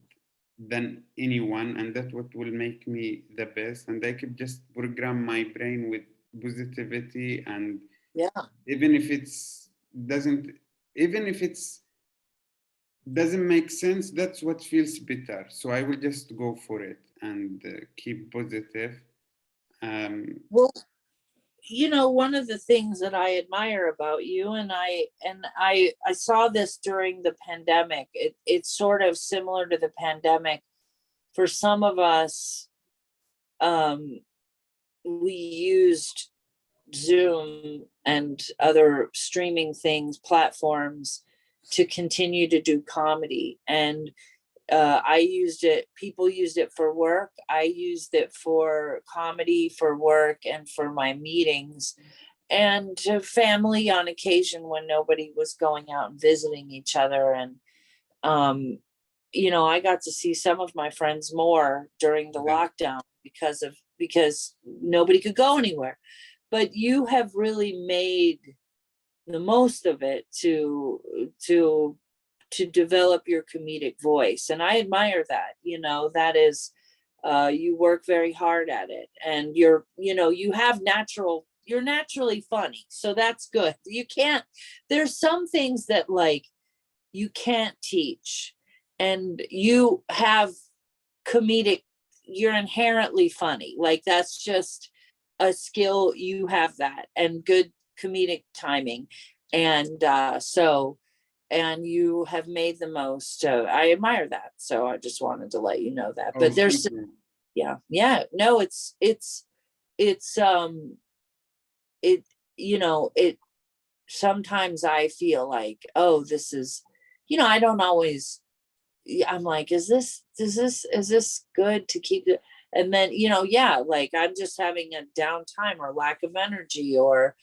than anyone, and that's what will make me the best. And I could just program my brain with positivity, and Yeah. even if doesn't even if it's doesn't make sense, that's what feels better, so I will just go for it. and keep positive. Well, one of the things that I admire about you, and I saw this during the pandemic. It's sort of similar to the pandemic. For some of us, we used Zoom and other streaming platforms to continue to do comedy. And people used it for work. I used it for comedy, for work, and for my meetings, and to family on occasion when nobody was going out and visiting each other. And, I got to see some of my friends more during the lockdown because nobody could go anywhere. But you have really made the most of it to develop your comedic voice, and I admire that. That is, you work very hard at it, and you're naturally funny, so that's good. There's some things that, like, you can't teach, and you have you're inherently funny. Like, that's just a skill. You have that, and good comedic timing. And and you have made the most. I admire that. So I just wanted to let you know that. But there's, yeah, no, it sometimes I feel like, oh, this is, I don't always, I'm like, is this good to keep it? And then, like, I'm just having a downtime or lack of energy, or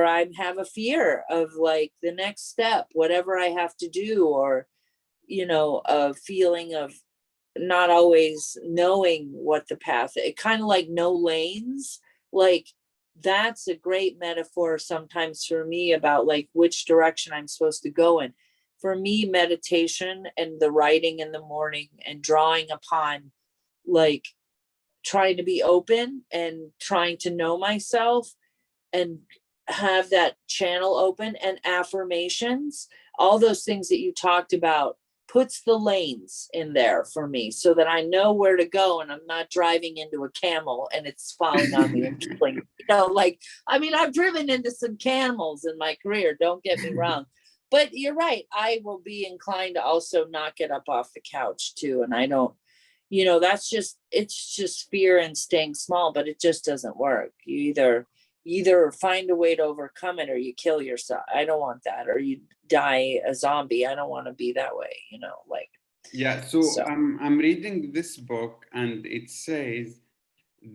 I have a fear of, like, the next step, whatever I have to do, or, a feeling of not always knowing what the path, it kind of like no lanes. Like, that's a great metaphor sometimes for me about, like, which direction I'm supposed to go in. For me, meditation and the writing in the morning and drawing upon, like, trying to be open and trying to know myself and have that channel open, and affirmations, all those things that you talked about, puts the lanes in there for me so that I know where to go, and I'm not driving into a camel and it's falling on me and killing me. Like, I mean, I've driven into some camels in my career, don't get me wrong. But you're right. I will be inclined to also not get up off the couch too. And I don't, it's just fear and staying small, but it just doesn't work. You either find a way to overcome it, or you kill yourself. I don't want that. Or you die a zombie. I don't want to be that way, like. Yeah, so I'm reading this book, and it says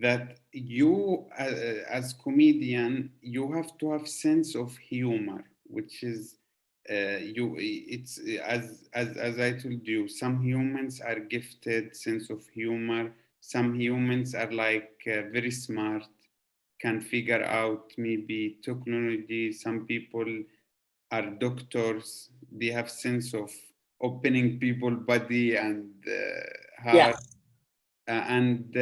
that you, as comedian, you have to have sense of humor, which is it's as I told you, some humans are gifted sense of humor. Some humans are like very smart, can figure out maybe technology. Some people are doctors, they have sense of opening people body and heart. And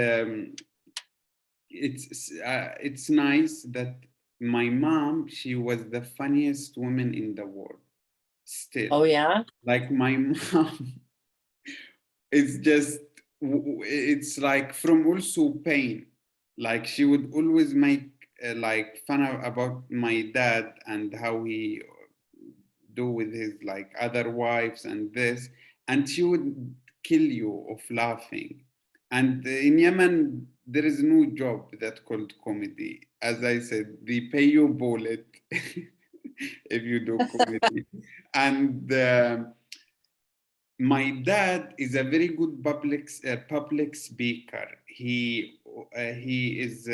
it's nice that my mom, she was the funniest woman in the world still. Oh yeah. Like, my mom, it's just, it's like from also pain. Like, she would always make like fun about my dad and how he do with his like other wives and this, and she would kill you of laughing. And in Yemen, there is no job that called comedy. As I said, they pay you bullet if you do comedy. And my dad is a very good public speaker. He is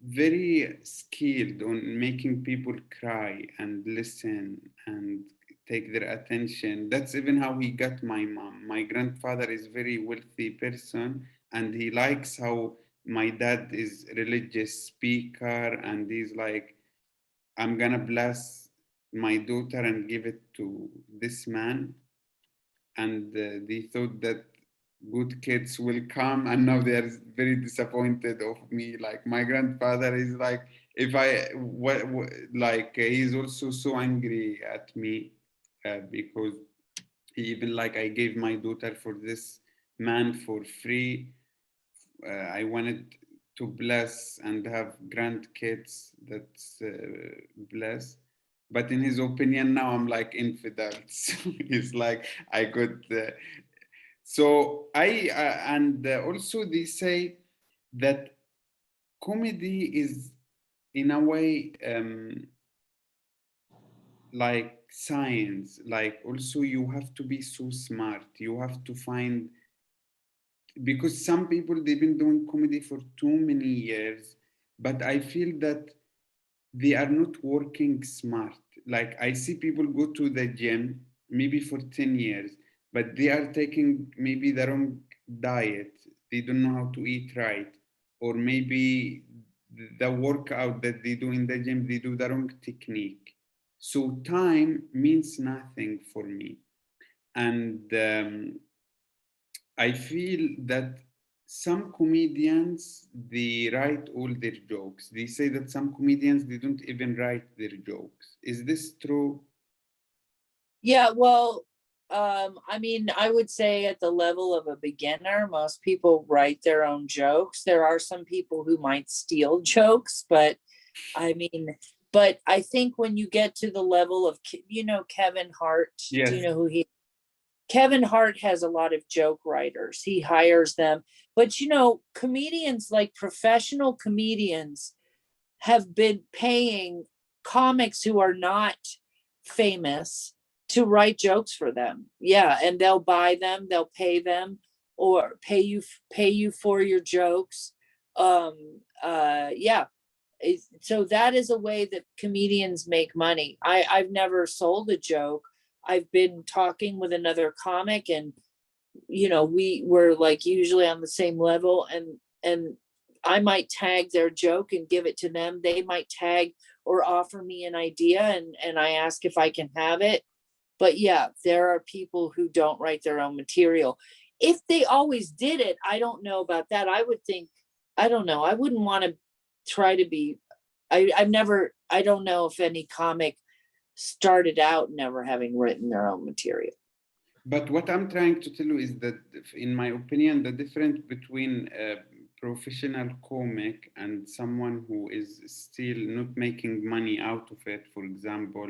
very skilled on making people cry and listen and take their attention. That's even how he got my mom. My grandfather is very wealthy person, and he likes how my dad is religious speaker, and he's like, I'm gonna bless my daughter and give it to this man. And they thought that good kids will come, and now they are very disappointed of me. Like, my grandfather is like, if I like he's also so angry at me because he even, like, I gave my daughter for this man for free. I wanted to bless and have grandkids that's bless. But in his opinion, now I'm like infidels. He's like, I could. So and also they say that comedy is in a way like science. Like also you have to be so smart. You have to find, because some people they've been doing comedy for too many years, but I feel that they are not working smart. Like I see people go to the gym maybe for 10 years, but they are taking maybe the wrong diet. They don't know how to eat right. Or maybe the workout that they do in the gym, they do the wrong technique. So time means nothing for me. And I feel that some comedians they write all their jokes. They say that some comedians they don't even write their jokes. Is this true? Yeah, well, I mean, I would say at the level of a beginner, most people write their own jokes. There are some people who might steal jokes, but I mean, but I think when you get to the level of, Kevin Hart, do you Yes. know who he? Kevin Hart has a lot of joke writers. He hires them. But comedians, like professional comedians, have been paying comics who are not famous to write jokes for them. Yeah, and they'll buy them, they'll pay them, or pay you for your jokes. Yeah. So that is a way that comedians make money. I've never sold a joke. I've been talking with another comic, and we were like usually on the same level, and I might tag their joke and give it to them. They might tag or offer me an idea, and I ask if I can have it. But yeah, there are people who don't write their own material. If they always did it, I don't know about that. I would think, I don't know. I wouldn't want to try to be, I don't know if any comic started out never having written their own material. But what I'm trying to tell you is that, in my opinion, the difference between a professional comic and someone who is still not making money out of it, for example,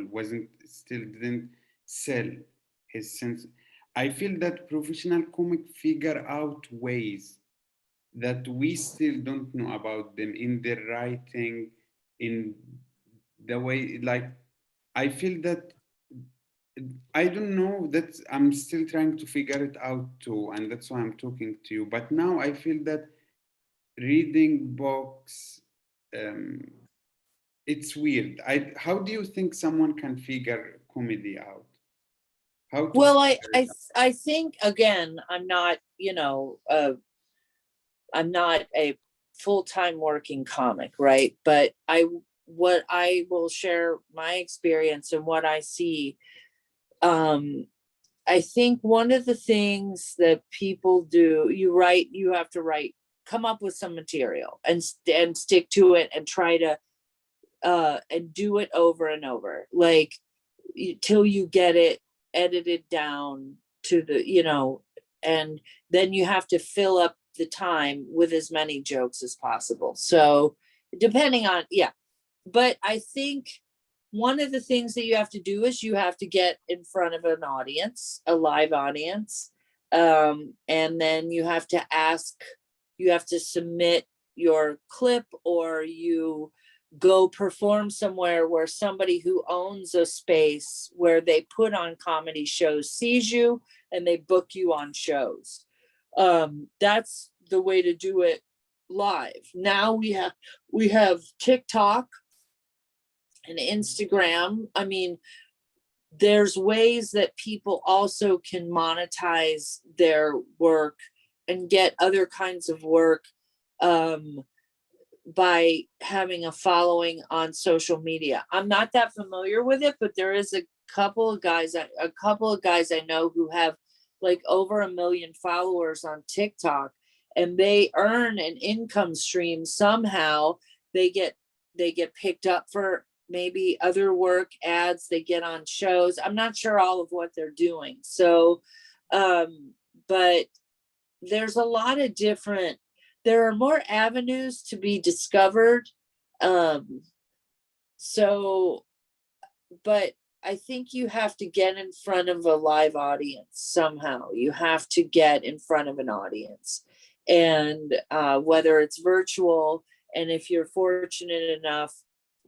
didn't sell his sense. I feel that professional comic figure out ways that we still don't know about them in their writing, in the way, like, I feel that I don't know, that I'm still trying to figure it out too, and that's why I'm talking to you. But now I feel that reading books, um, it's weird. How do you think someone can figure comedy out? How to Well, figure I it I out? I think, again, I'm not a full-time working comic, right? But what I will share my experience and what I see. Um, I think one of the things that people do, you have to come up with some material and stick to it and try to and do it over and over, like till you get it edited down to and then you have to fill up the time with as many jokes as possible. So depending on, yeah, but I think one of the things that you have to do is you have to get in front of an audience, a live audience. And then you have to submit your clip, or you go perform somewhere where somebody who owns a space where they put on comedy shows sees you, and they book you on shows. That's the way to do it live. Now we have TikTok and Instagram. I mean, there's ways that people also can monetize their work and get other kinds of work, um, by having a following on social media. I'm not that familiar with it, but there is a couple of guys I know who have like over 1 million followers on TikTok, and they earn an income stream somehow. They get picked up for maybe other work, ads, they get on shows. I'm not sure all of what they're doing. So, but there's a lot of different, there are more avenues to be discovered. So, but I think you have to get in front of a live audience somehow. You have to get in front of an audience. And whether it's virtual, and if you're fortunate enough,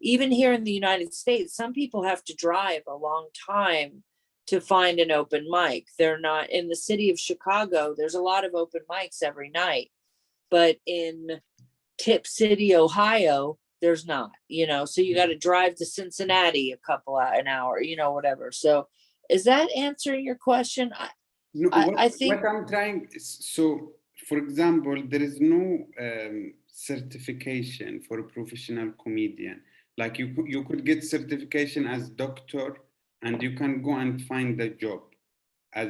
even here in the United States, some people have to drive a long time to find an open mic. They're not in the city of Chicago. There's a lot of open mics every night, but in Tip City, Ohio, there's not, so you got to drive to Cincinnati an hour, whatever. So is that answering your question? No, I think what I'm trying is, so for example, there is no certification for a professional comedian. Like you could get certification as doctor and you can go and find a job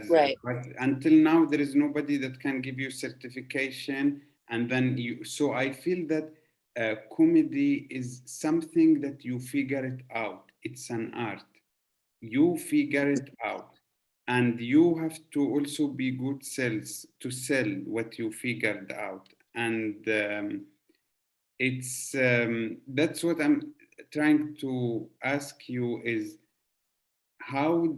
right. but until now there is nobody that can give you certification. And then so I feel that comedy is something that you figure it out. It's an art. You figure it out. And you have to also be good sales to sell what you figured out. And it's that's what I'm trying to ask you is how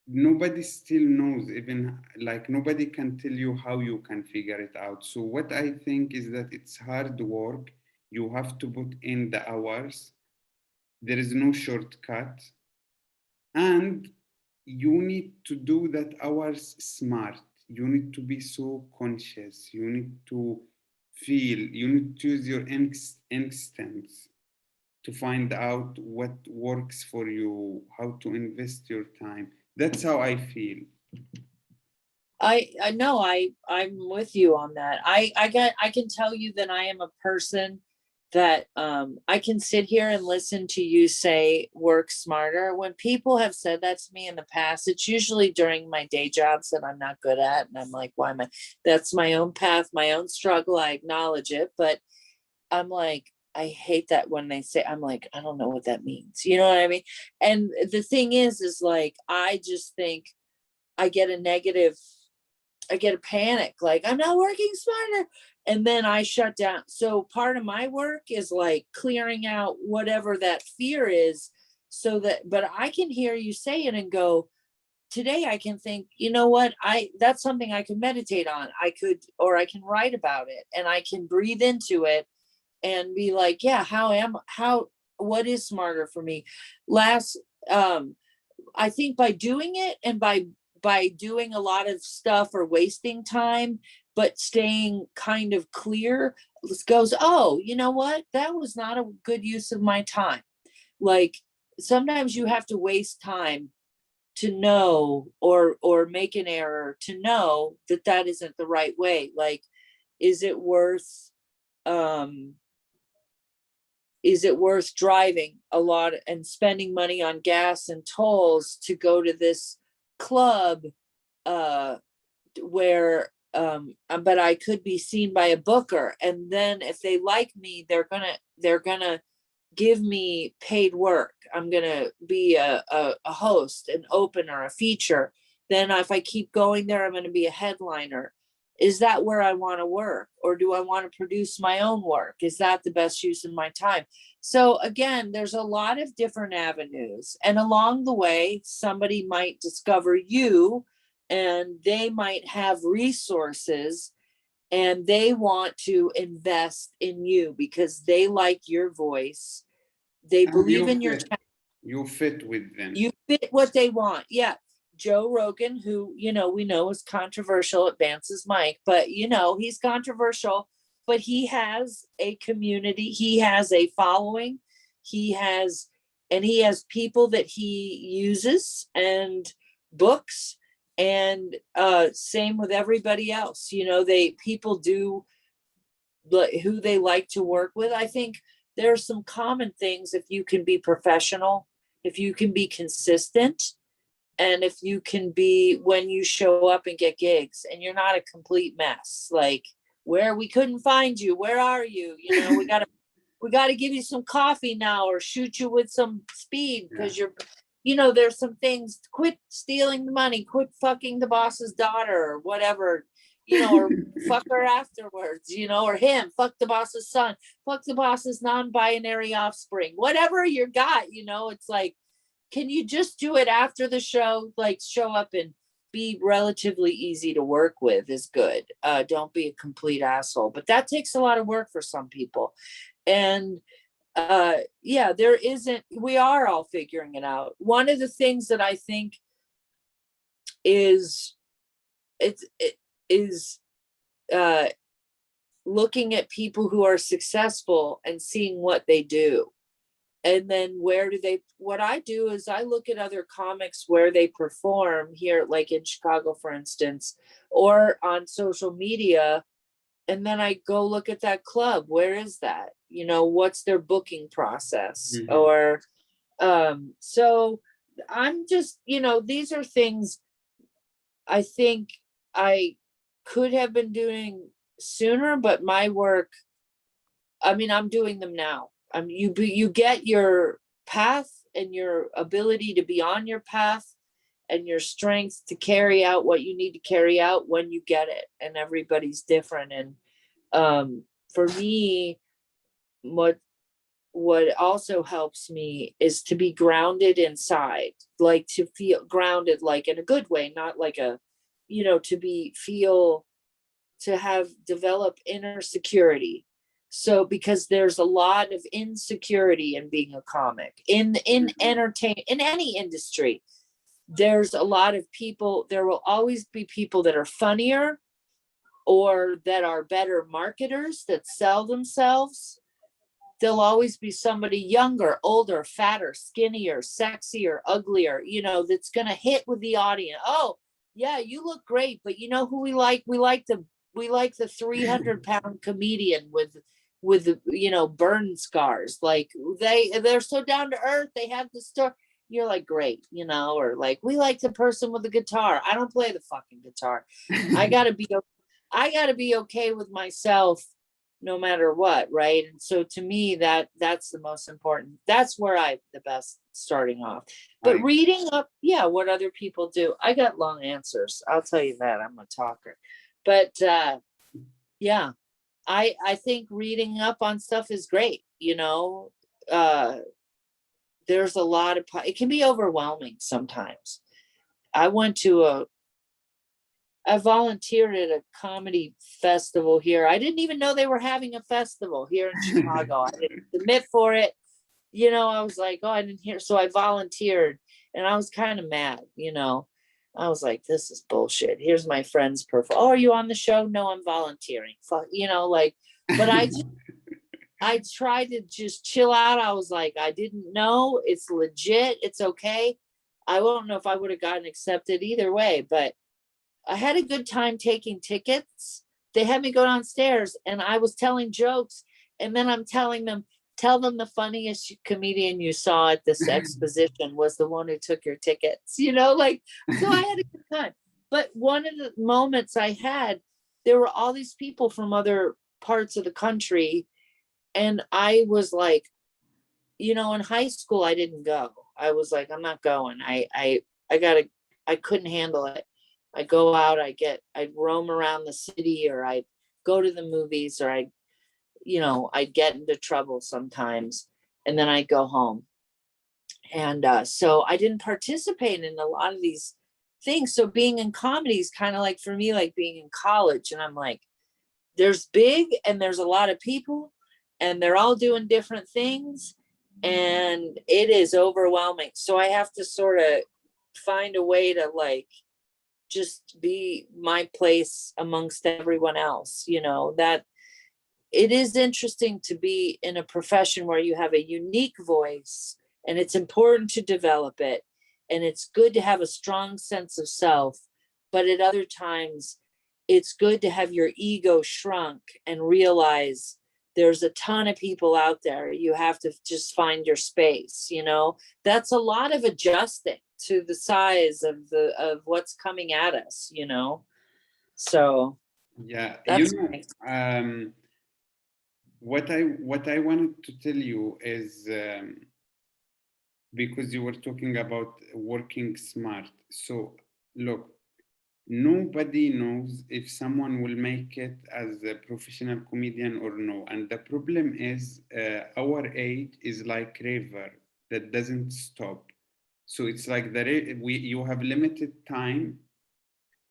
nobody still knows, even like nobody can tell you how you can figure it out. So what I think is that it's hard work. You have to put in the hours. There is no shortcut. And you need to do that hours smart. You need to be so conscious. You need to feel. You need to use your instincts to find out what works for you, how to invest your time. That's how I feel. I know I'm with you on that. I can tell you that I am a person that I can sit here and listen to you say work smarter. When people have said that to me in the past, it's usually during my day jobs that I'm not good at. And I'm like, why am I? That's my own path, my own struggle. I acknowledge it. But I'm like, I hate that when they say, I'm like, I don't know what that means. You know what I mean? And the thing is like, I just think I get a panic, like I'm not working smarter. And then I shut down. So part of my work is like clearing out whatever that fear is but I can hear you say it and go, today I can think, you know what, that's something I can meditate on. Or I can write about it and I can breathe into it and be like, yeah, what is smarter for me? I think by doing it and by doing a lot of stuff or wasting time, but staying kind of clear, goes, oh, you know what? That was not a good use of my time. Like sometimes you have to waste time to know or make an error to know that isn't the right way. Like, is it worth driving a lot and spending money on gas and tolls to go to this club where but I could be seen by a booker, and then if they like me, they're gonna give me paid work. I'm gonna be a host, an opener, a feature. Then if I keep going there, I'm gonna be a headliner. Is that where I want to work? Or do I want to produce my own work? Is that the best use of my time? So again, there's a lot of different avenues. And along the way, somebody might discover you and they might have resources and they want to invest in you because they like your voice. They And believe in your talent. You fit with them. You fit what they want. Yeah. Joe Rogan, who, we know is controversial, advances Mike, but, he's controversial, but he has a community. He has a following. He has people that he uses and books, and same with everybody else. People do who they like to work with. I think there are some common things. If you can be professional, if you can be consistent, and if you can be, when you show up and get gigs and you're not a complete mess, like where we couldn't find you, where are you? We got to give you some coffee now or shoot you with some speed because you're, there's some things. Quit stealing the money, quit fucking the boss's daughter or whatever. or fuck her afterwards, or him, fuck the boss's son, fuck the boss's non-binary offspring, whatever you got, it's like, can you just do it after the show? Like, show up and be relatively easy to work with is good. Don't be a complete asshole, but that takes a lot of work for some people. And we are all figuring it out. One of the things that I think is looking at people who are successful and seeing what they do. And then what I do is I look at other comics where they perform here, like in Chicago, for instance, or on social media. And then I go look at that club. Where is that? What's their booking process? Mhm. Or, so I'm just, these are things I think I could have been doing sooner, but my work, I'm doing them now. You get your path and your ability to be on your path and your strength to carry out what you need to carry out when you get it. And everybody's different. And for me, what also helps me is to be grounded inside, like to feel grounded, like in a good way, not like to develop inner security. So because there's a lot of insecurity in being a comic, in entertain, in any industry, there's a lot of people. There will always be people that are funnier or that are better marketers that sell themselves. There'll always be somebody younger, older, fatter, skinnier, sexier, uglier, that's going to hit with the audience. Oh, yeah, you look great, but you know who we like? We like the 300-pound comedian with burn scars. Like they're so down to earth. They have the story. You're like, great, or like, we like the person with the guitar. I don't play the fucking guitar. I gotta be okay with myself no matter what, right? And so to me, that's the most important. That's where the best starting off. But reading up, what other people do. I got long answers. I'll tell you that. I'm a talker. But I think reading up on stuff is great. There's a lot of, it can be overwhelming sometimes. I volunteered at a comedy festival here. I didn't even know they were having a festival here in Chicago. I didn't submit for it. I was like, oh, I didn't hear. So I volunteered and I was kind of mad, I was like, this is bullshit. Here's my friend's profile. Oh, are you on the show? No, I'm volunteering. Fuck, but I tried to just chill out. I was like, I didn't know. It's legit. It's okay. I don't know if I would have gotten accepted either way, but I had a good time taking tickets. They had me go downstairs and I was telling jokes. And then I'm telling them, tell them the funniest comedian you saw at this exposition was the one who took your tickets, so I had a good time. But one of the moments I had, there were all these people from other parts of the country. And I was like, in high school, I didn't go. I was like, I'm not going. I couldn't handle it. I go out, I'd roam around the city, or I'd go to the movies, or I'd get into trouble sometimes, and then I'd go home. And so I didn't participate in a lot of these things. So being in comedy is kind of like, for me, like being in college. And I'm like, there's big and there's a lot of people and they're all doing different things. And it is overwhelming. So I have to sort of find a way to like just be my place amongst everyone else, that it is interesting to be in a profession where you have a unique voice and it's important to develop it. And it's good to have a strong sense of self, but at other times it's good to have your ego shrunk and realize there's a ton of people out there. You have to just find your space, that's a lot of adjusting to the size of what's coming at us, so yeah, that's what I wanted to tell you is because you were talking about working smart. So look, nobody knows if someone will make it as a professional comedian or no. And the problem is our age is like river that doesn't stop. So it's like you have limited time,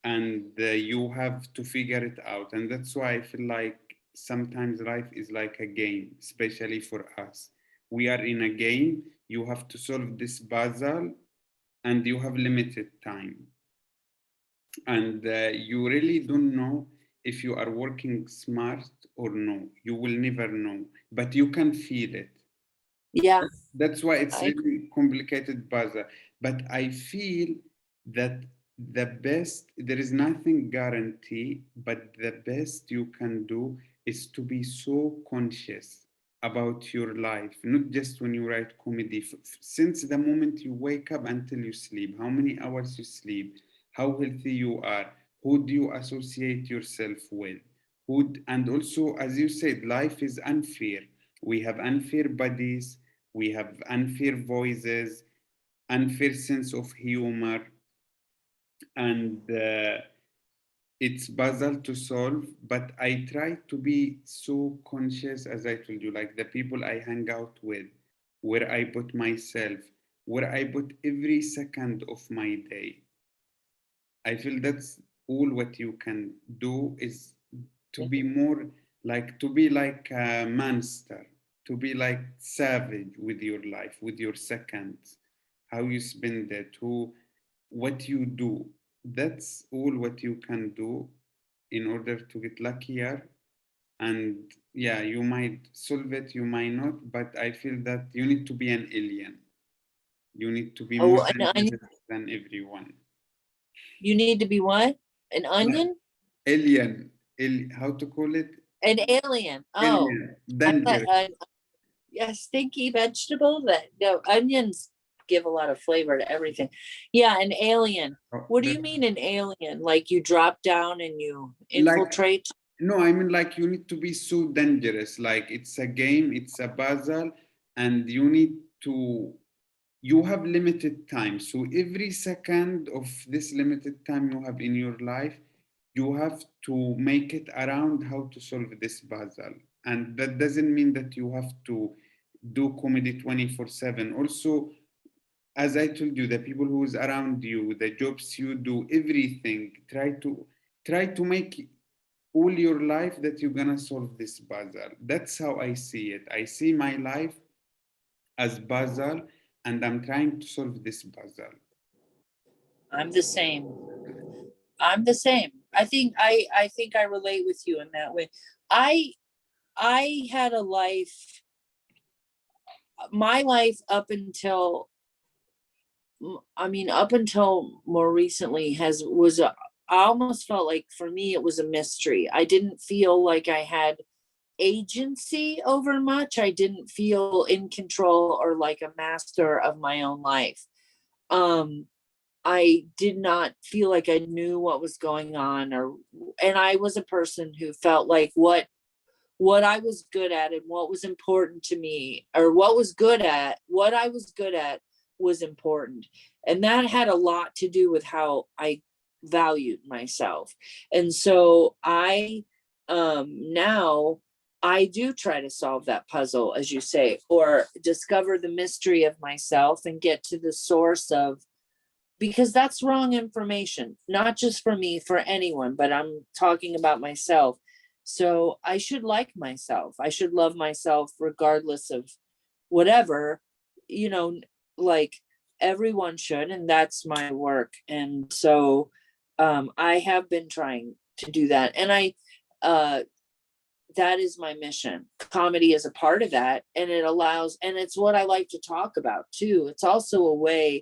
and you have to figure it out. And that's why I feel like sometimes life is like a game, especially for us. We are in a game, you have to solve this puzzle, and you have limited time. And you really don't know if you are working smart or no. You will never know, but you can feel it. Yeah, That's why it's I agree. really complicated puzzle. But I feel that the best, there is nothing guarantee, but the best you can do is to be so conscious about your life, not just when you write comedy. Since the moment you wake up until you sleep, how many hours you sleep, how healthy you are, who do you associate yourself with, and also, as you said, life is unfair. We have unfair bodies, we have unfair voices, unfair sense of humor, and it's puzzle to solve. But I try to be so conscious, as I told you, like the people I hang out with, where I put myself, where I put every second of my day. I feel that's all what you can do is to be more like, to be like a monster, to be like savage with your life, with your seconds, how you spend it, what you do. That's all what you can do in order to get luckier. And yeah, you might solve it, you might not, but I feel that you need to be an alien. You need to be more Oh, an onion. dangerous than everyone. You need to be what? An Like onion? alien, how to call it? An alien. Oh, Alien, I thought dangerous. a stinky vegetable that no onions give a lot of flavor to everything. Yeah, an alien. Oh, What do you mean an alien? Like you drop down and you like, infiltrate? no, I mean, like, you need to be so dangerous. Like, it's a game, it's a puzzle, and you have limited time. So every second of this limited time you have in your life, you have to make it around how to solve this puzzle. And that doesn't mean that you have to do comedy 24/7. Also, as I told you, the people who's around you, the jobs you do, everything, try to make all your life that you're gonna solve this puzzle. That's how I see it. I see my life as puzzle, and I'm trying to solve this puzzle. I'm the same. I'm the same. I think I relate with you in that way. I I had a life, my life up until I mean up until more recently I almost felt like for me it was a mystery. I didn't feel like I had agency over much. I didn't feel in control or like a master of my own life. Um I did not feel like I knew what was going on, and I was a person who felt like what I was good at and what was important to me, or what I was good at was important. And that had a lot to do with how I valued myself. And so now I do try to solve that puzzle, as you say, or discover the mystery of myself and get to the source of, because that's wrong information, not just for me, for anyone, but I'm talking about myself. So I should like myself. I should love myself regardless of whatever, you know, like everyone should. And that's my work. And so I have been trying to do that. And uh, that is my mission. Comedy is a part of that. And it allows, and it's what I like to talk about too. It's also a way,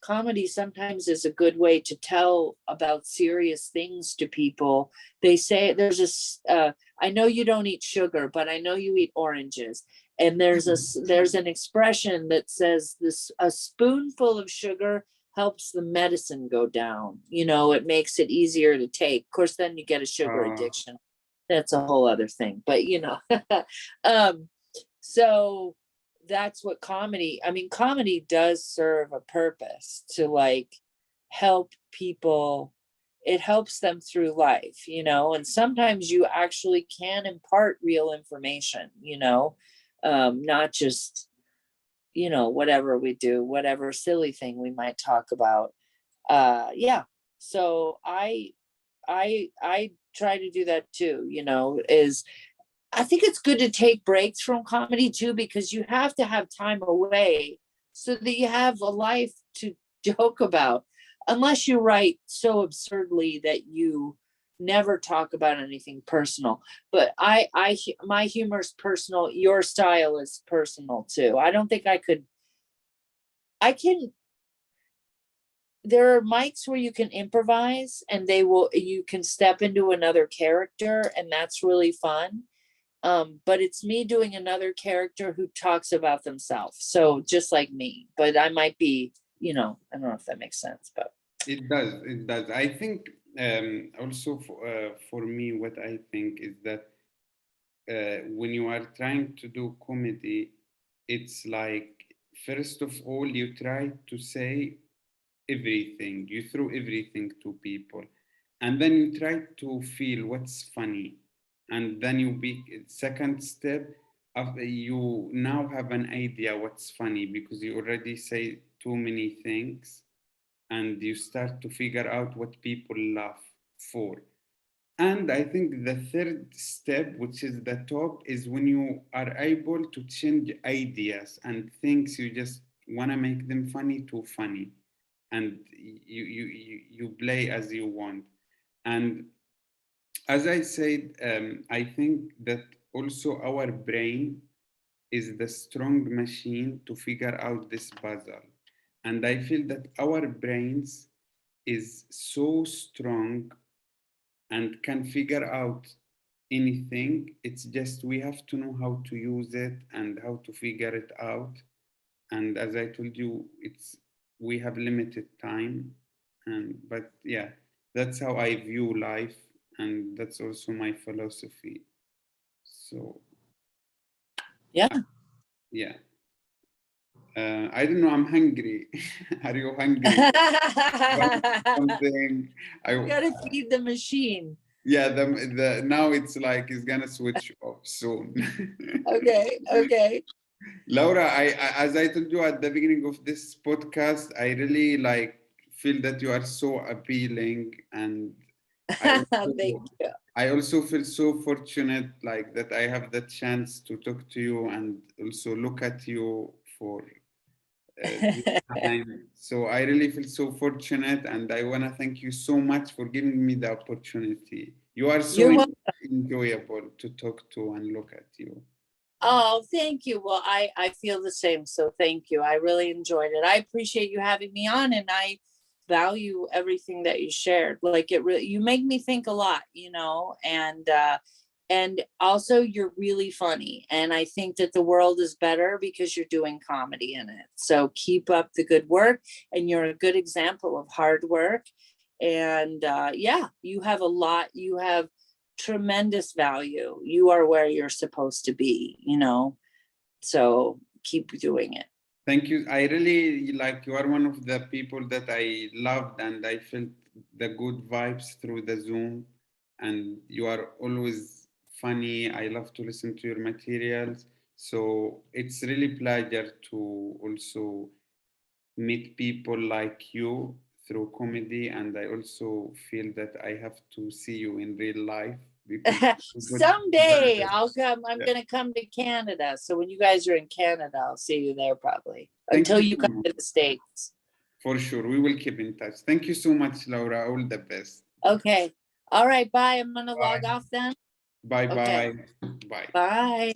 comedy sometimes is a good way to tell about serious things to people. They say there's I know you don't eat sugar, but I know you eat oranges. And there's an expression that says this: a spoonful of sugar helps the medicine go down. It makes it easier to take. Of course, then you get a sugar Uh, addiction. That's a whole other thing. But um, so that's what comedy does serve a purpose to like help people. it helps them through life, you know, and sometimes you actually can impart real information, you know, not just, you know, whatever we do, whatever silly thing we might talk about. Yeah. So I try to do that too, you know, is I think it's good to take breaks from comedy too, because you have to have time away so that you have a life to joke about, unless you write so absurdly that you never talk about anything personal. But my humor is personal. Your style is personal too. I don't think I can, there are mics where you can improvise and you can step into another character, and that's really fun. But it's me doing another character who talks about themselves. So just like me, but I might be, you know, I don't know if that makes sense, but It does. It does. I think also for me, what I think is that when you are trying to do comedy, it's like, first of all, you try to say everything, you throw everything to people, and then you try to feel what's funny. And then you be second step, after you now have an idea what's funny because you already say too many things, and you start to figure out what people laugh for. And I think the third step, which is the top, is when you are able to change ideas and things you just want to make them funny to funny, and you play as you want. And as I said, I think that also our brain is the strong machine to figure out this puzzle. And I feel that our brains is so strong and can figure out anything. It's just we have to know how to use it and how to figure it out. And as I told you, it's we have limited time. And but yeah, that's how I view life, and that's also my philosophy. So yeah. yeah. I don't know. I'm hungry. Are you hungry? Something. You I gotta feed the machine. Yeah. The now it's like it's gonna switch off soon. Okay, okay. Laura, as I told you at the beginning of this podcast, I really like feel that you are so appealing, and I Thank also, you. I also feel so fortunate like that I have the chance to talk to you and also look at you for this time. So I really feel so fortunate, and I want to thank you so much for giving me the opportunity. You are so You're welcome. enjoyable to talk to and look at you. Oh, thank you. Well, I feel the same. So thank you. I really enjoyed it. I appreciate you having me on, and I value everything that you shared. Like it really, you make me think a lot, you know, and also you're really funny. And I think that the world is better because you're doing comedy in it. So keep up the good work, and you're a good example of hard work. And yeah, you have a lot, you have tremendous value. You are where you're supposed to be, you know, so keep doing it. Thank you. I really like you are one of the people that I loved, and I felt the good vibes through the Zoom. And you are always funny. I love to listen to your materials. So it's really pleasure to also meet people like you through comedy. And I also feel that I have to see you in real life because Someday I'll come. I'm yeah. going to come to Canada. So when you guys are in Canada, I'll see you there probably Thank until you you so come much. to the States. For sure. We will keep in touch. Thank you so much, Laura. All the best. Okay. All right. Bye. I'm going to log Bye. off then. Bye Okay. bye. Bye. Bye.